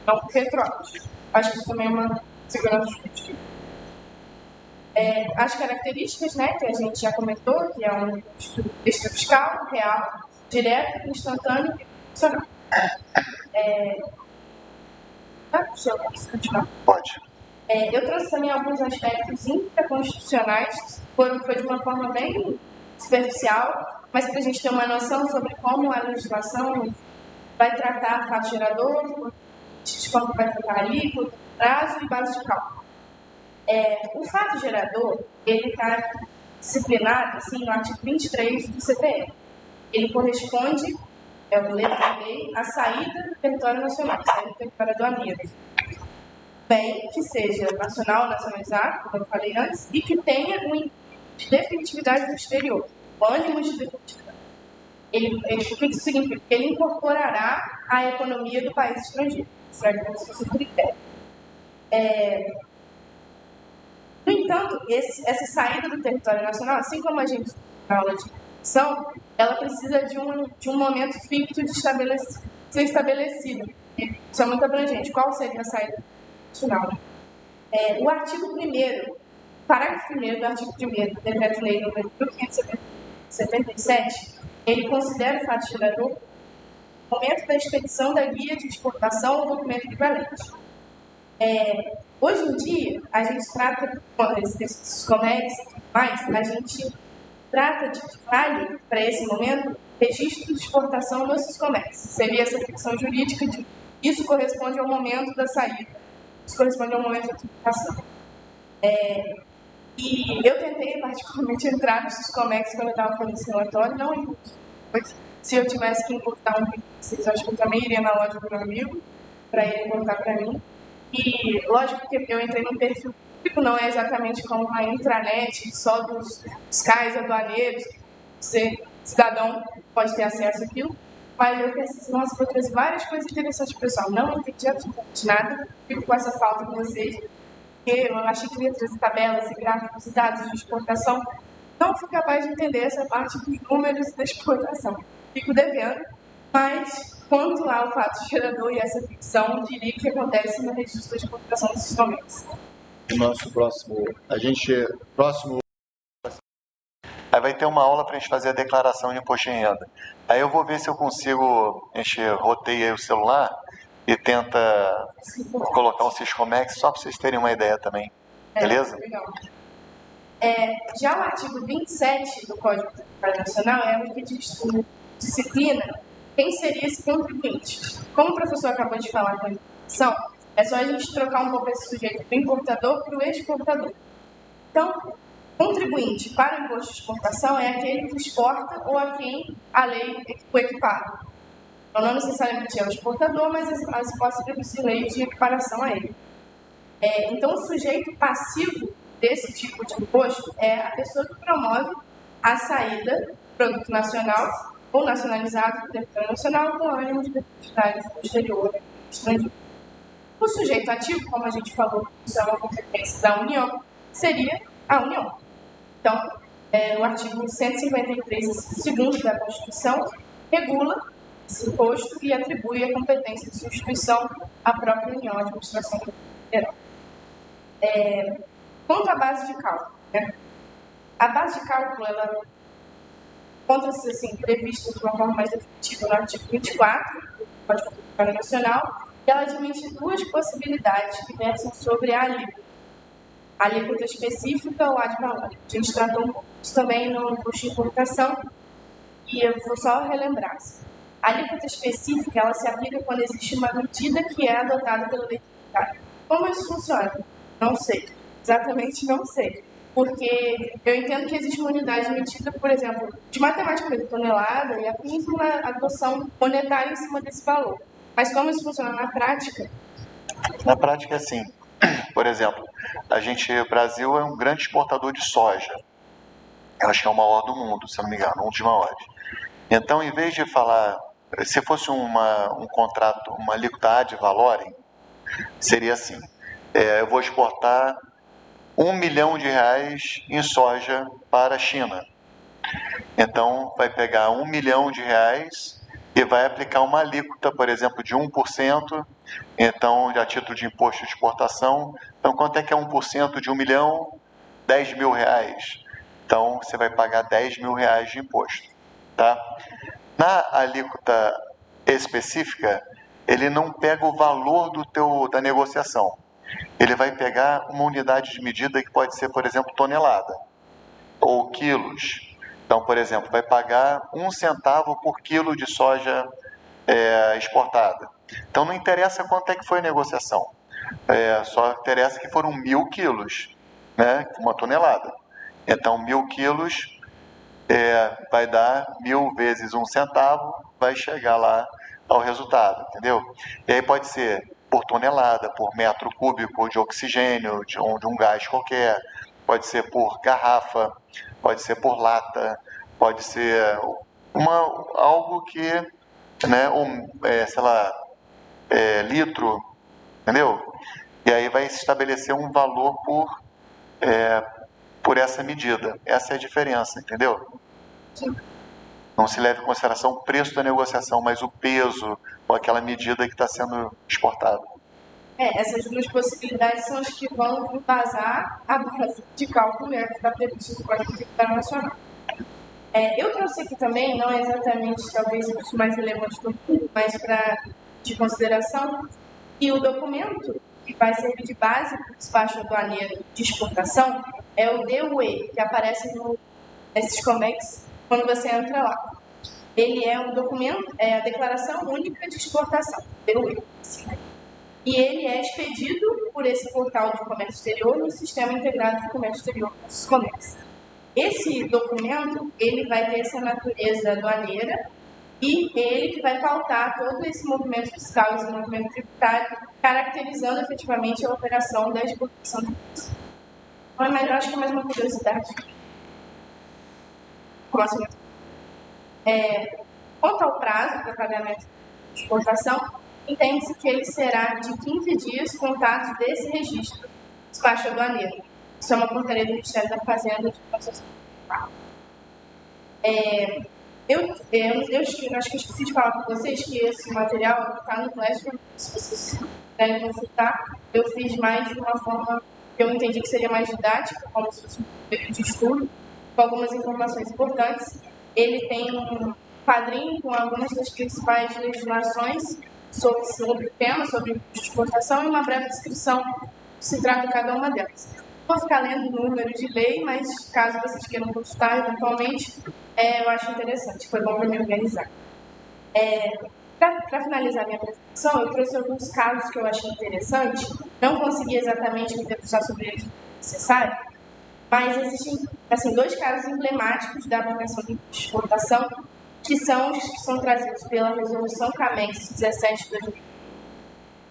não retrógrados. Acho que isso também é uma segurança jurídica. As características, né, que a gente já comentou, que é um extra fiscal, real, direto, instantâneo e funcional. Deixa eu continuar. Pode. Eu trouxe também alguns aspectos infraconstitucionais, foi de uma forma bem superficial, mas para a gente ter uma noção sobre como a legislação vai tratar fato gerador, como vai tratar alíquota, prazo e base de cálculo. O fato gerador, ele está disciplinado assim, no artigo 23 do CPE. Ele corresponde, letra da lei, à saída do território nacional, saída do território aduaneiro. Bem que seja nacional, nacionalizado, como eu falei antes, e que tenha um índice de definitividade do exterior, o ânimo de definitividade. O que isso significa? Ele incorporará a economia do país estrangeiro, certo? Como se fosse um critério. No entanto, essa saída do território nacional, assim como a gente na aula de Constituição, ela precisa de um momento fixo de ser estabelecido. Isso é muito abrangente. Qual seria a saída nacional? O artigo 1º, parágrafo 1º do artigo 1º do Decreto-Lei nº 1577, ele considera o fato gerador o momento da expedição da guia de exportação ou documento equivalente. Hoje em dia, a gente trata, esses comércios e mais, a gente trata de que vale, para esse momento, registro de exportação nos comércios. Seria essa ficção jurídica de isso corresponde ao momento da saída, isso corresponde ao momento da exportação. E eu tentei, particularmente, entrar nesses comércios quando eu estava fazendo esse relatório, não importa. Se eu tivesse que importar um vocês, acho que eu também iria na loja do meu amigo, para ele importar para mim. E, lógico que eu entrei num perfil público, não é exatamente como uma intranet só dos fiscais aduaneiros, você, cidadão, pode ter acesso àquilo, mas eu pensei, nossa, vou trazer várias coisas interessantes para o pessoal. Não entendi absolutamente nada, fico com essa falta com vocês, porque eu achei que ia trazer tabelas e gráficos e dados de exportação. Não fui capaz de entender essa parte dos números da exportação. Fico devendo, mas quanto ao fato gerador e essa ficção, diria que acontece no registro de exportação desses momentos. O nosso próximo, Aí vai ter uma aula para a gente fazer a declaração de imposto de renda. Aí eu vou ver se eu consigo roteia o celular e tenta colocar um Syscomex, só para vocês terem uma ideia também. Beleza? Legal. Já o artigo 27 do Código Tributário Nacional é o que disciplina quem seria esse contribuinte. Como o professor acabou de falar com a informação, é só a gente trocar um pouco esse sujeito do importador para o exportador. Então, Contribuinte para o imposto de exportação é aquele que exporta ou a quem a lei o equipara. Então, não necessariamente é o exportador, mas as posso produzir leis de equiparação a ele. Então, o sujeito passivo desse tipo de imposto é a pessoa que promove a saída do produto nacional ou nacionalizado do território nacional com ânimo de beneficiários do exterior estrangeiro. O sujeito ativo, como a gente falou, isso é uma competência da União, seria a União. Então, no artigo 153, segundo da Constituição, regula esse imposto e atribui a competência de substituição à própria União, à administração federal. Quanto à base de cálculo, né? A base de cálculo, ela encontra-se assim, prevista de uma forma mais definitiva no artigo 24 do Código Tributário Nacional, e ela admite duas possibilidades que versam sobre a alíquota. A alíquota específica ou ad valorem. A gente tratou um pouco disso também no imposto de importação, e eu vou só relembrar. A alíquota específica, ela se aplica quando existe uma medida que é adotada pela lei tributária. Como isso funciona? Não sei. Exatamente não sei. Porque eu entendo que existe uma unidade medida, por exemplo, de matemática de tonelada, e apenas uma adoção monetária em cima desse valor. Mas como isso funciona na prática? Na prática é assim. Por exemplo, o Brasil é um grande exportador de soja. Eu acho que é o maior do mundo, se eu não me engano, um dos maiores. Então, em vez de falar, se fosse um contrato, uma alíquota ad valorem, seria assim, eu vou exportar R$1 milhão em soja para a China. Então, vai pegar R$1 milhão e vai aplicar uma alíquota, por exemplo, de 1%, então, a título de imposto de exportação. Então, quanto é que é 1% de R$1 milhão? R$10.000. Então, você vai pagar R$10.000 de imposto. Tá? Na alíquota específica, ele não pega o valor da negociação. Ele vai pegar uma unidade de medida que pode ser, por exemplo, tonelada ou quilos. Então, por exemplo, vai pagar 1 centavo por quilo de soja exportada. Então, não interessa quanto é que foi a negociação. Só interessa que foram 1.000 quilos, né? Uma tonelada. Então, 1.000 quilos vai dar 1.000 vezes 1 centavo, vai chegar lá ao resultado, entendeu? E aí pode ser por tonelada, por metro cúbico de oxigênio, de um gás qualquer, pode ser por garrafa, pode ser por lata, pode ser algo que, né, litro, entendeu? E aí vai se estabelecer um valor por essa medida. Essa é a diferença, entendeu? Sim. Não se leva em consideração o preço da negociação, mas o peso ou aquela medida que está sendo exportada. Essas duas possibilidades são as que vão embasar a base de cálculo que está prevista no Código Tributário Nacional. Eu trouxe aqui também, não é exatamente talvez o mais relevante do mundo, mas de consideração, que o documento que vai servir de base para o despacho aduaneiro de exportação é o DUE, que aparece nesses COMEX quando você entra lá. Ele é um documento, a Declaração Única de Exportação, DUE. E ele é expedido por esse portal de comércio exterior no Sistema Integrado de Comércio Exterior, COMEX. Esse documento, ele vai ter essa natureza aduaneira e ele que vai pautar todo esse movimento fiscal, esse movimento tributário, caracterizando efetivamente a operação da exportação de bens. Então, eu acho que é mais uma curiosidade. Próximo. Quanto ao prazo para pagamento de exportação, entende-se que ele será de 15 dias contados desse registro, despacho aduaneiro. Isso é uma portaria do Ministério da Fazenda de 1954. Eu acho que eu esqueci de falar com vocês que esse material está no Classroom. Se vocês quiserem consultar, eu fiz mais de uma forma que eu entendi que seria mais didática, como se fosse um período de estudo, com algumas informações importantes. Ele tem um quadrinho com algumas das principais legislações sobre o tema, sobre imposto de exportação, e uma breve descrição que se trata de cada uma delas. Não vou ficar lendo o número de lei, mas caso vocês queiram consultar eventualmente, eu acho interessante, foi bom para me organizar. Para finalizar minha apresentação, eu trouxe alguns casos que eu achei interessante, não consegui exatamente me debruçar sobre eles necessário, Mas existem assim, 2 casos emblemáticos da aplicação de exportação, que são os que são trazidos pela Resolução CAMEX 17 de 2000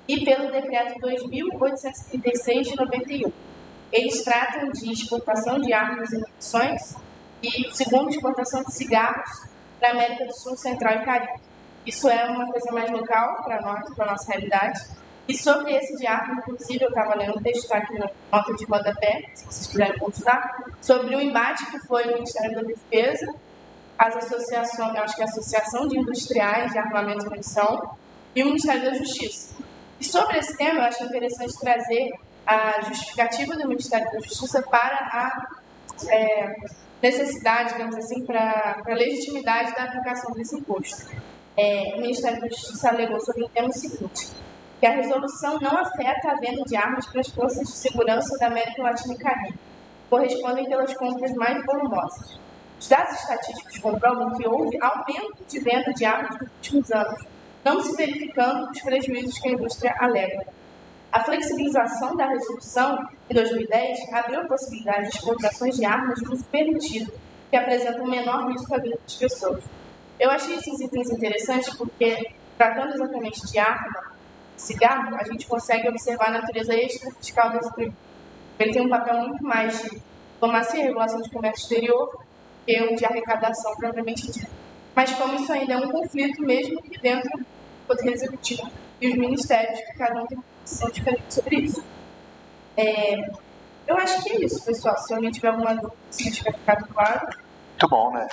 e pelo Decreto 2.836 de 91. Eles tratam de exportação de armas e munições e, segundo, exportação de cigarros para a América do Sul, Central e Caribe. Isso é uma coisa mais local para nós, para a nossa realidade. E sobre esse de armas, inclusive, eu estava lendo um texto, está aqui na nota de rodapé, se vocês quiserem consultar, sobre o embate que foi o Ministério da Defesa, as associações, acho que é a Associação de Industriais de Armamento e Munição e o Ministério da Justiça. E sobre esse tema, eu acho interessante trazer a justificativa do Ministério da Justiça para a necessidade, digamos assim, para a legitimidade da aplicação desse imposto. O Ministério da Justiça alegou sobre o tema o seguinte, que a resolução não afeta a venda de armas para as forças de segurança da América Latina e Caribe, correspondem pelas compras mais volumosas. Os dados estatísticos comprovam que houve aumento de venda de armas nos últimos anos, não se verificando os prejuízos que a indústria alega. A flexibilização da resolução em 2010 abriu a possibilidade de exportações de armas de uso permitido, que apresentam menor risco à vida das pessoas. Eu achei esses itens interessantes porque, tratando exatamente de arma, cigarro, a gente consegue observar a natureza extrafiscal desse produto. Ele tem um papel muito mais de diplomacia e regulação de comércio exterior que o de arrecadação propriamente dita. Mas como isso ainda é um conflito, mesmo que dentro do Poder Executivo e os ministérios, que cada um tem uma posição diferente sobre isso. Eu acho que é isso, pessoal. Se alguém tiver alguma dúvida, se tiver ficado claro. Muito bom, né?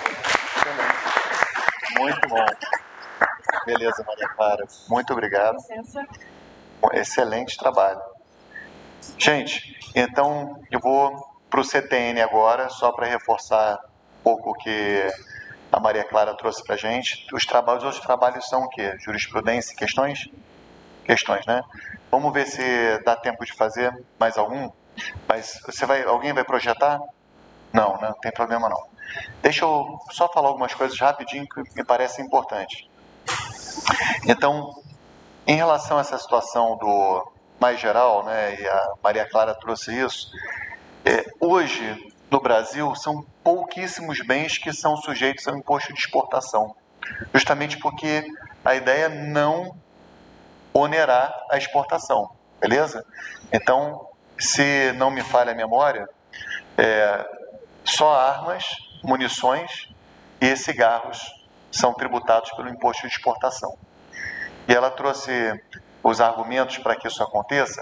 Excelente. Muito bom. Beleza, Maria Clara. Muito obrigado. Licença. Excelente trabalho. Gente, então eu vou para o CTN agora, só para reforçar um pouco o que a Maria Clara trouxe para a gente. Os outros trabalhos são o quê? Jurisprudência e questões? Questões, né? Vamos ver se dá tempo de fazer mais algum. Mas alguém vai projetar? Não, não tem problema não. Deixa eu só falar algumas coisas rapidinho que me parece importante. Então, em relação a essa situação do mais geral, né, e a Maria Clara trouxe isso, hoje no Brasil são pouquíssimos bens que são sujeitos ao imposto de exportação, justamente porque a ideia é não onerar a exportação, beleza? Então, se não me falha a memória, só armas, munições e cigarros são tributados pelo imposto de exportação. E ela trouxe os argumentos para que isso aconteça,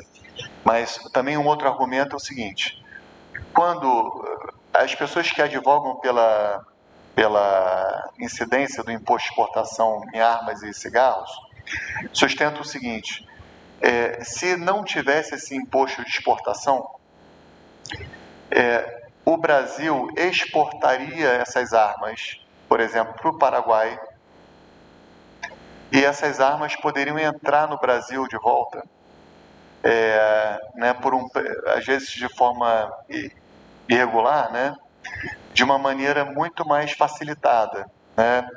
mas também um outro argumento é o seguinte: quando as pessoas que advogam pela incidência do imposto de exportação em armas e cigarros, sustentam o seguinte: se não tivesse esse imposto de exportação, o Brasil exportaria essas armas, por exemplo, para o Paraguai, e essas armas poderiam entrar no Brasil de volta, né, às vezes de forma irregular, né, de uma maneira muito mais facilitada, né?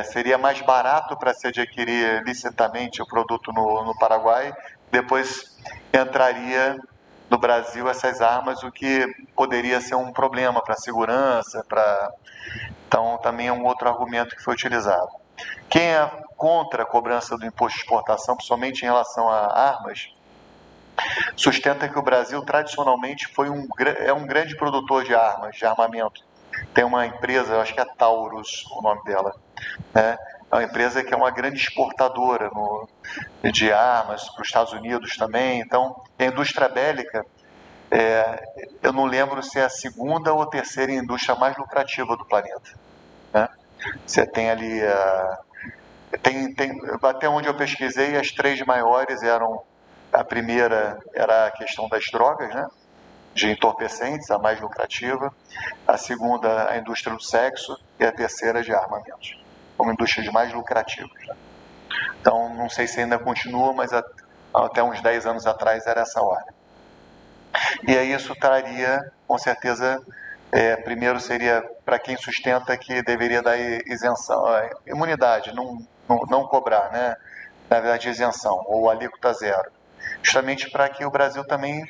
Seria mais barato para se adquirir licitamente o produto no Paraguai, depois entraria no Brasil essas armas, o que poderia ser um problema para a segurança, então também é um outro argumento que foi utilizado. Quem é contra a cobrança do imposto de exportação, principalmente em relação a armas, sustenta que o Brasil tradicionalmente é um grande produtor de armas, de armamento. Tem uma empresa, eu acho que é Taurus, o nome dela, né? É uma empresa que é uma grande exportadora de armas para os Estados Unidos também. Então, a indústria bélica, eu não lembro se é a segunda ou terceira indústria mais lucrativa do planeta, né? Você tem ali, até onde eu pesquisei, as 3 maiores eram: a primeira era a questão das drogas, né, de entorpecentes, a mais lucrativa; a segunda, a indústria do sexo; e a terceira, de armamentos, como indústria de mais lucrativas, né? Então, não sei se ainda continua, mas até uns 10 anos atrás era essa ordem. E aí isso traria, com certeza, primeiro seria para quem sustenta que deveria dar isenção, imunidade, não cobrar, né? Na verdade, isenção, ou alíquota zero, justamente para que o Brasil também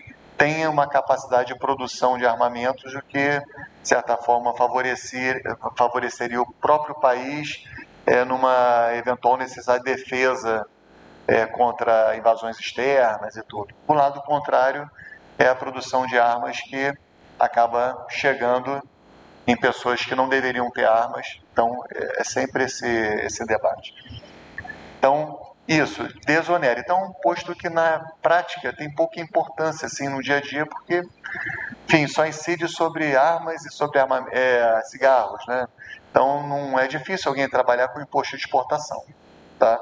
tenha uma capacidade de produção de armamentos, o que, de certa forma, favoreceria o próprio país numa eventual necessidade de defesa contra invasões externas e tudo. O lado contrário é a produção de armas que acaba chegando em pessoas que não deveriam ter armas. Então, é sempre esse debate. Então, isso, desonera. Então, posto que na prática tem pouca importância assim, no dia a dia, porque, enfim, só incide sobre armas e sobre cigarros, né? Então, não é difícil alguém trabalhar com imposto de exportação, tá?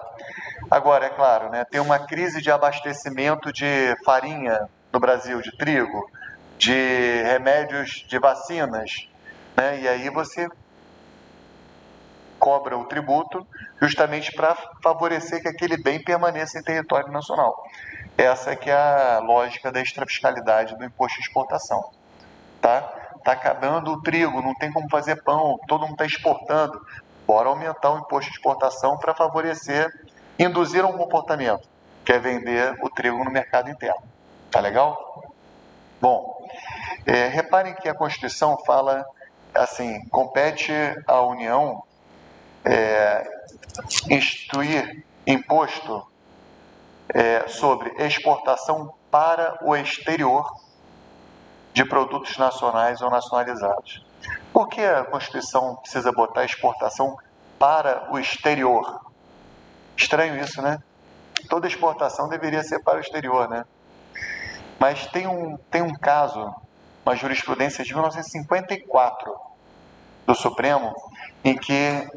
Agora, é claro, né, tem uma crise de abastecimento de farinha no Brasil, de trigo, de remédios, de vacinas, né? E aí você cobra o tributo justamente para favorecer que aquele bem permaneça em território nacional. Essa que é a lógica da extrafiscalidade do imposto de exportação. Tá acabando o trigo, não tem como fazer pão, todo mundo está exportando. Bora aumentar o imposto de exportação para favorecer, induzir um comportamento, que é vender o trigo no mercado interno. Tá legal? Bom, reparem que a Constituição fala assim, compete à União instituir imposto sobre exportação para o exterior de produtos nacionais ou nacionalizados. Por que a Constituição precisa botar exportação para o exterior? Estranho isso, né? Toda exportação deveria ser para o exterior, né? Mas tem um caso, uma jurisprudência de 1954 do Supremo, em que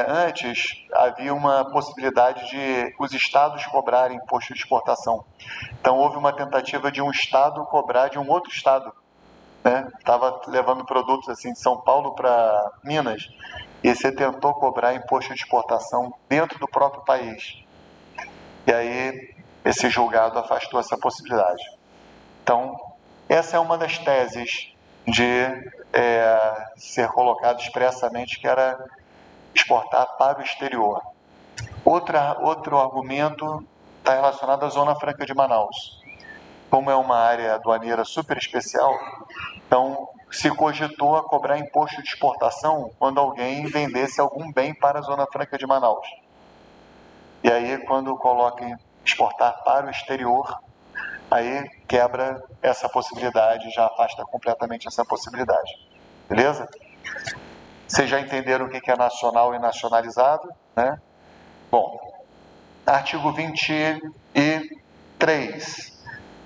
antes havia uma possibilidade de os estados cobrarem imposto de exportação. Então houve uma tentativa de um estado cobrar de um outro estado, né? Estava levando produtos assim de São Paulo para Minas e você tentou cobrar imposto de exportação dentro do próprio país. E aí esse julgado afastou essa possibilidade. Então, essa é uma das teses de ser colocado expressamente, que era exportar para o exterior. Outro argumento está relacionado à Zona Franca de Manaus. Como é uma área aduaneira super especial, então se cogitou a cobrar imposto de exportação quando alguém vendesse algum bem para a Zona Franca de Manaus. E aí, quando coloca em exportar para o exterior, aí quebra essa possibilidade, já afasta completamente essa possibilidade. Beleza? Vocês já entenderam o que é nacional e nacionalizado, né? Bom, artigo 23.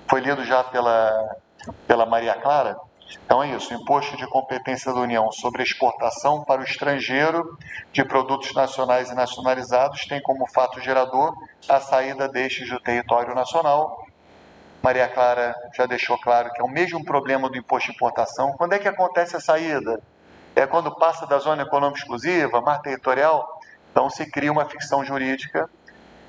Foi lido já pela Maria Clara? Então é isso, imposto de competência da União sobre exportação para o estrangeiro de produtos nacionais e nacionalizados tem como fato gerador a saída destes do território nacional. Maria Clara já deixou claro que é o mesmo problema do imposto de importação. Quando é que acontece a saída? É quando passa da zona econômica exclusiva, mar territorial. Então se cria uma ficção jurídica,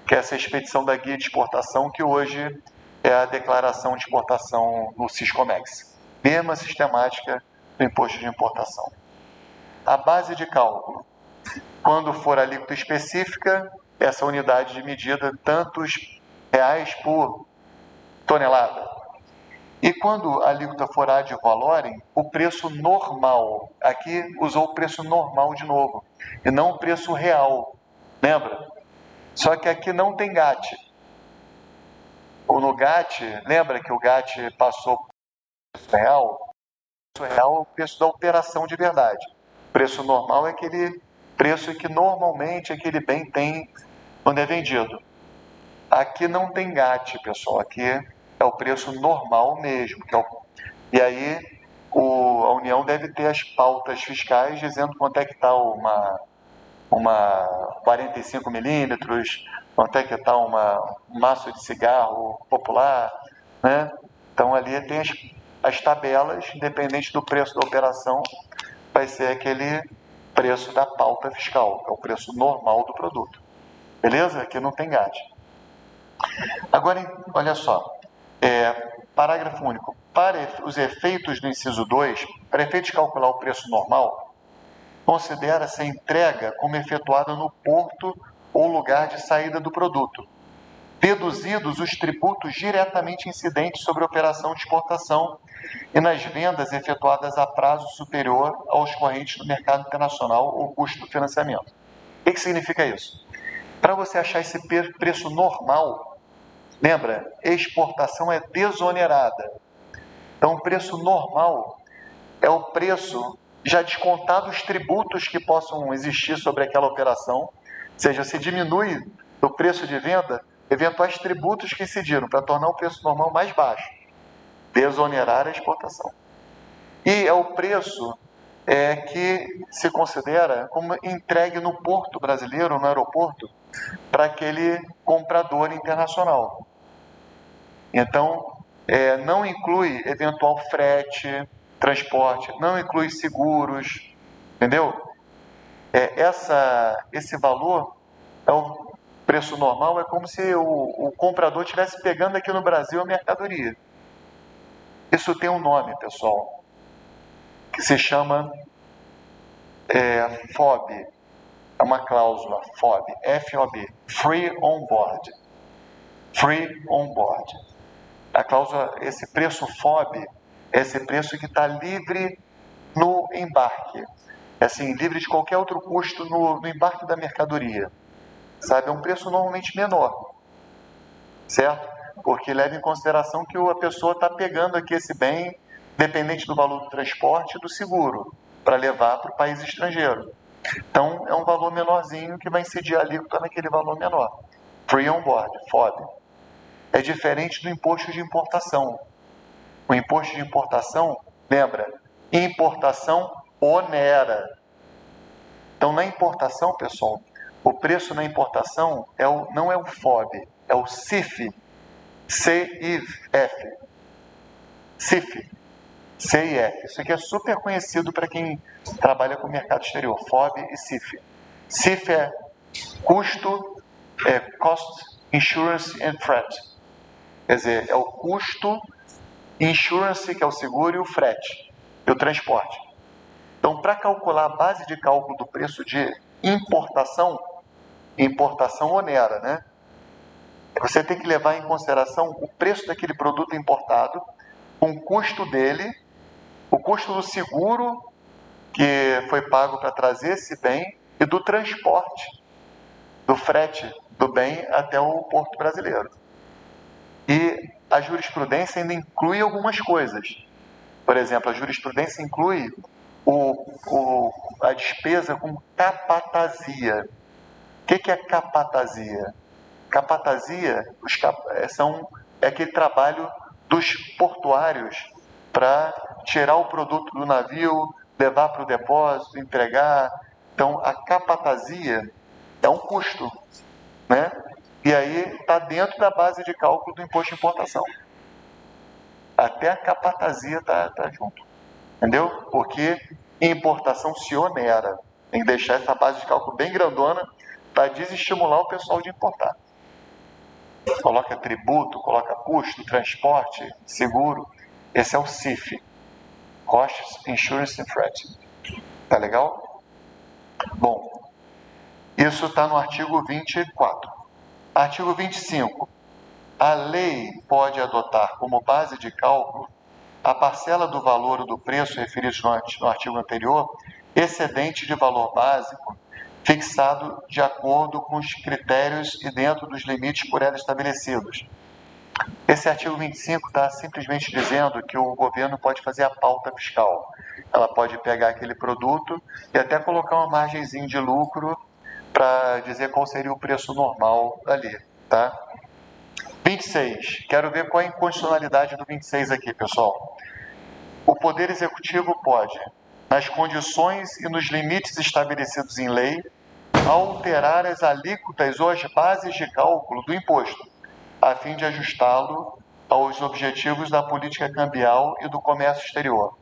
que é essa expedição da guia de exportação, que hoje é a declaração de exportação no Siscomex. Mesma sistemática do imposto de importação. A base de cálculo. Quando for alíquota específica, essa unidade de medida, tantos reais por tonelada. E quando a alíquota for ad valorem, o preço normal, aqui usou o preço normal de novo, e não o preço real, lembra? Só que aqui não tem GAT. Ou no GAT, lembra que o GAT passou por preço real? O preço real é o preço da operação de verdade. O preço normal é aquele preço que normalmente aquele bem tem quando é vendido. Aqui não tem GAT, pessoal, aqui é o preço normal mesmo. E aí a União deve ter as pautas fiscais dizendo quanto é que está uma 45 milímetros, quanto é que está um maço de cigarro popular, né? Então ali tem as tabelas, independente do preço da operação, vai ser aquele preço da pauta fiscal, é o preço normal do produto. Beleza? Aqui não tem GAT. Agora, olha só, parágrafo único. Para os efeitos do inciso 2, para efeito de calcular o preço normal, considera-se a entrega como efetuada no porto ou lugar de saída do produto, deduzidos os tributos diretamente incidentes sobre a operação de exportação e nas vendas efetuadas a prazo superior aos correntes do mercado internacional ou custo do financiamento. O que significa isso? Para você achar esse preço normal, lembra, exportação é desonerada. Então, o preço normal é o preço já descontado os tributos que possam existir sobre aquela operação, ou seja, se diminui do preço de venda eventuais tributos que incidiram para tornar o preço normal mais baixo, desonerar a exportação. E é o preço que se considera como entregue no porto brasileiro, no aeroporto, para aquele comprador internacional. Então, não inclui eventual frete, transporte, não inclui seguros, entendeu? Esse valor é o preço normal, é como se o comprador estivesse pegando aqui no Brasil a mercadoria. Isso tem um nome, pessoal, que se chama FOB. É uma cláusula, FOB, F-O-B, Free On Board. Free On Board. A cláusula, esse preço FOB, é esse preço que está livre no embarque. É assim, livre de qualquer outro custo no embarque da mercadoria. Sabe, é um preço normalmente menor, certo? Porque leva em consideração que a pessoa está pegando aqui esse bem, dependente do valor do transporte e do seguro, para levar para o país estrangeiro. Então, é um valor menorzinho que vai incidir a alíquota naquele valor menor. Free on board, FOB. É diferente do imposto de importação. O imposto de importação, lembra, importação onera. Então, na importação, pessoal, o preço na importação não é o FOB, é o CIF. C-I-F. CIF. C-I-F. Isso aqui é super conhecido para quem trabalha com o mercado exterior. FOB e CIF. CIF é custo, Cost, Insurance and Freight. Quer dizer, é o custo, insurance, que é o seguro, e o frete, e o transporte. Então, para calcular a base de cálculo do preço de importação onera, né? Você tem que levar em consideração o preço daquele produto importado, com o custo dele, o custo do seguro que foi pago para trazer esse bem e do transporte, do frete do bem até o porto brasileiro. E a jurisprudência ainda inclui algumas coisas. Por exemplo, a jurisprudência inclui a despesa com capatazia. O que é capatazia? Capatazia é aquele trabalho dos portuários para tirar o produto do navio, levar para o depósito, entregar. Então, a capatazia é um custo, né? E aí está dentro da base de cálculo do imposto de importação. Até a capatazia está junto, entendeu? Porque importação se onera. Tem que deixar essa base de cálculo bem grandona para desestimular o pessoal de importar. Coloca tributo, coloca custo, transporte, seguro. Esse é o CIF. Costs, Insurance and Freight. Tá legal? Bom, isso está no artigo 24. Artigo 25. A lei pode adotar como base de cálculo a parcela do valor ou do preço referidos no artigo anterior, excedente de valor básico, fixado de acordo com os critérios e dentro dos limites por ela estabelecidos. Esse artigo 25 está simplesmente dizendo que o governo pode fazer a pauta fiscal. Ela pode pegar aquele produto e até colocar uma margenzinha de lucro para dizer qual seria o preço normal ali, tá? 26. Quero ver qual é a inconstitucionalidade do 26 aqui, pessoal. O Poder Executivo pode, nas condições e nos limites estabelecidos em lei, alterar as alíquotas ou as bases de cálculo do imposto, a fim de ajustá-lo aos objetivos da política cambial e do comércio exterior.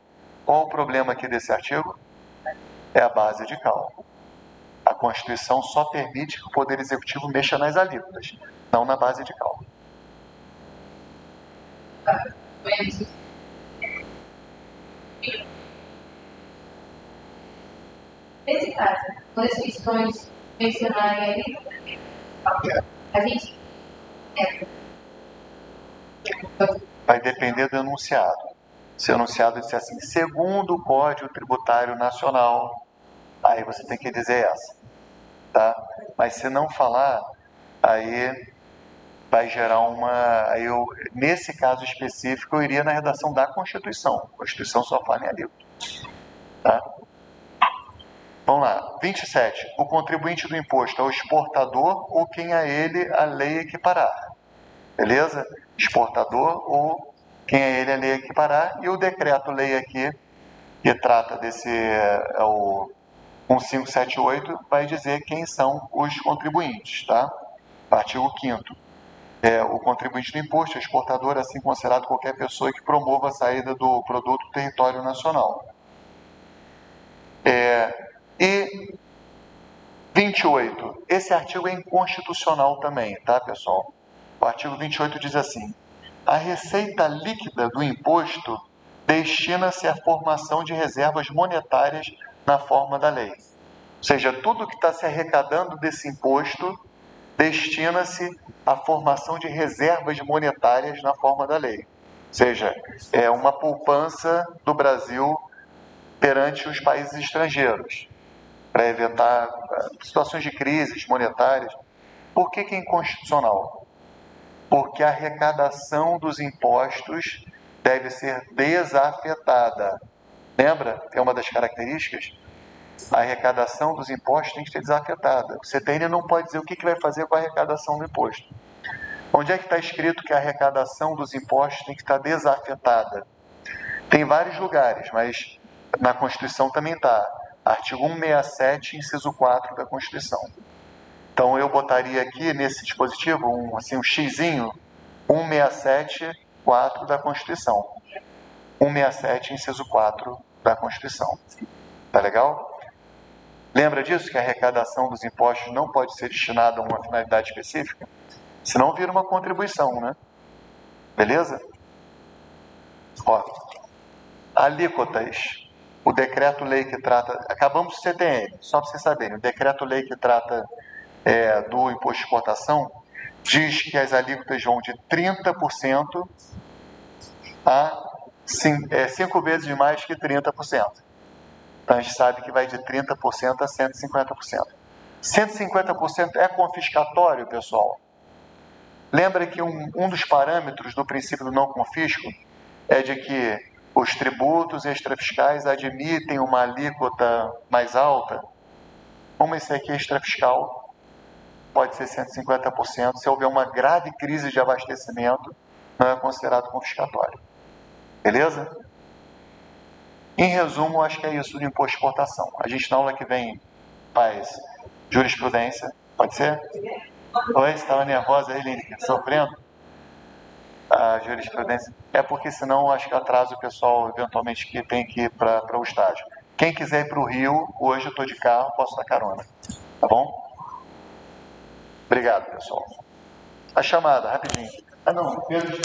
Qual o problema aqui desse artigo? É a base de cálculo. A Constituição só permite que o Poder Executivo mexa nas alíquotas, não na base de cálculo. Nesse caso, quando as questões mencionarem a gente Vai depender do enunciado. Se o enunciado disser assim, segundo o Código Tributário Nacional, aí você tem que dizer essa, tá? Mas se não falar, aí vai gerar uma... Aí eu, nesse caso específico, eu iria na redação da Constituição. A Constituição só fala em alíquota, tá? Vamos lá. 27. O contribuinte do imposto é o exportador ou quem a ele a lei equiparar. Beleza? Exportador ou quem a ele a lei equiparar. E o decreto-lei aqui, que trata desse... É o 1578, vai dizer quem são os contribuintes, tá? Artigo 5º. O contribuinte do imposto é exportador, assim considerado qualquer pessoa que promova a saída do produto do território nacional. E 28. Esse artigo é inconstitucional também, tá, pessoal? O artigo 28 diz assim: a receita líquida do imposto destina-se à formação de reservas monetárias na forma da lei. Ou seja, tudo que está se arrecadando desse imposto destina-se à formação de reservas monetárias na forma da lei. Ou seja, é uma poupança do Brasil perante os países estrangeiros, para evitar situações de crises monetárias. Por que é inconstitucional? Porque a arrecadação dos impostos deve ser desafetada. Lembra? É uma das características. A arrecadação dos impostos tem que ser desafetada. O CTN não pode dizer o que vai fazer com a arrecadação do imposto. Onde é que está escrito que a arrecadação dos impostos tem que estar desafetada? Tem vários lugares, mas na Constituição também está. Artigo 167, inciso 4 da Constituição. Então eu botaria aqui nesse dispositivo um xizinho, 167, 4 da Constituição. 167, inciso 4 da Constituição. Tá legal? Lembra disso, que a arrecadação dos impostos não pode ser destinada a uma finalidade específica? Senão vira uma contribuição, né? Beleza? Ó, alíquotas. O decreto-lei que trata... Acabamos do CTN, só para vocês saberem. O decreto-lei que trata do imposto de exportação diz que as alíquotas vão de 30% a 5 vezes mais que 30%. Então, a gente sabe que vai de 30% a 150%. 150% é confiscatório, pessoal? Lembra que um dos parâmetros do princípio do não confisco é de que os tributos extrafiscais admitem uma alíquota mais alta? Como esse aqui é extrafiscal, pode ser 150%. Se houver uma grave crise de abastecimento, não é considerado confiscatório. Beleza? Em resumo, acho que é isso do imposto de exportação. A gente, na aula que vem, faz jurisprudência. Pode ser? Oi, você estava nervosa aí, Lili? Sofrendo? A jurisprudência. É porque senão acho que atrasa o pessoal, eventualmente, que tem que ir para o estágio. Quem quiser ir para o Rio, hoje eu estou de carro, posso dar carona. Tá bom? Obrigado, pessoal. A chamada, rapidinho. Ah, não, Pedro,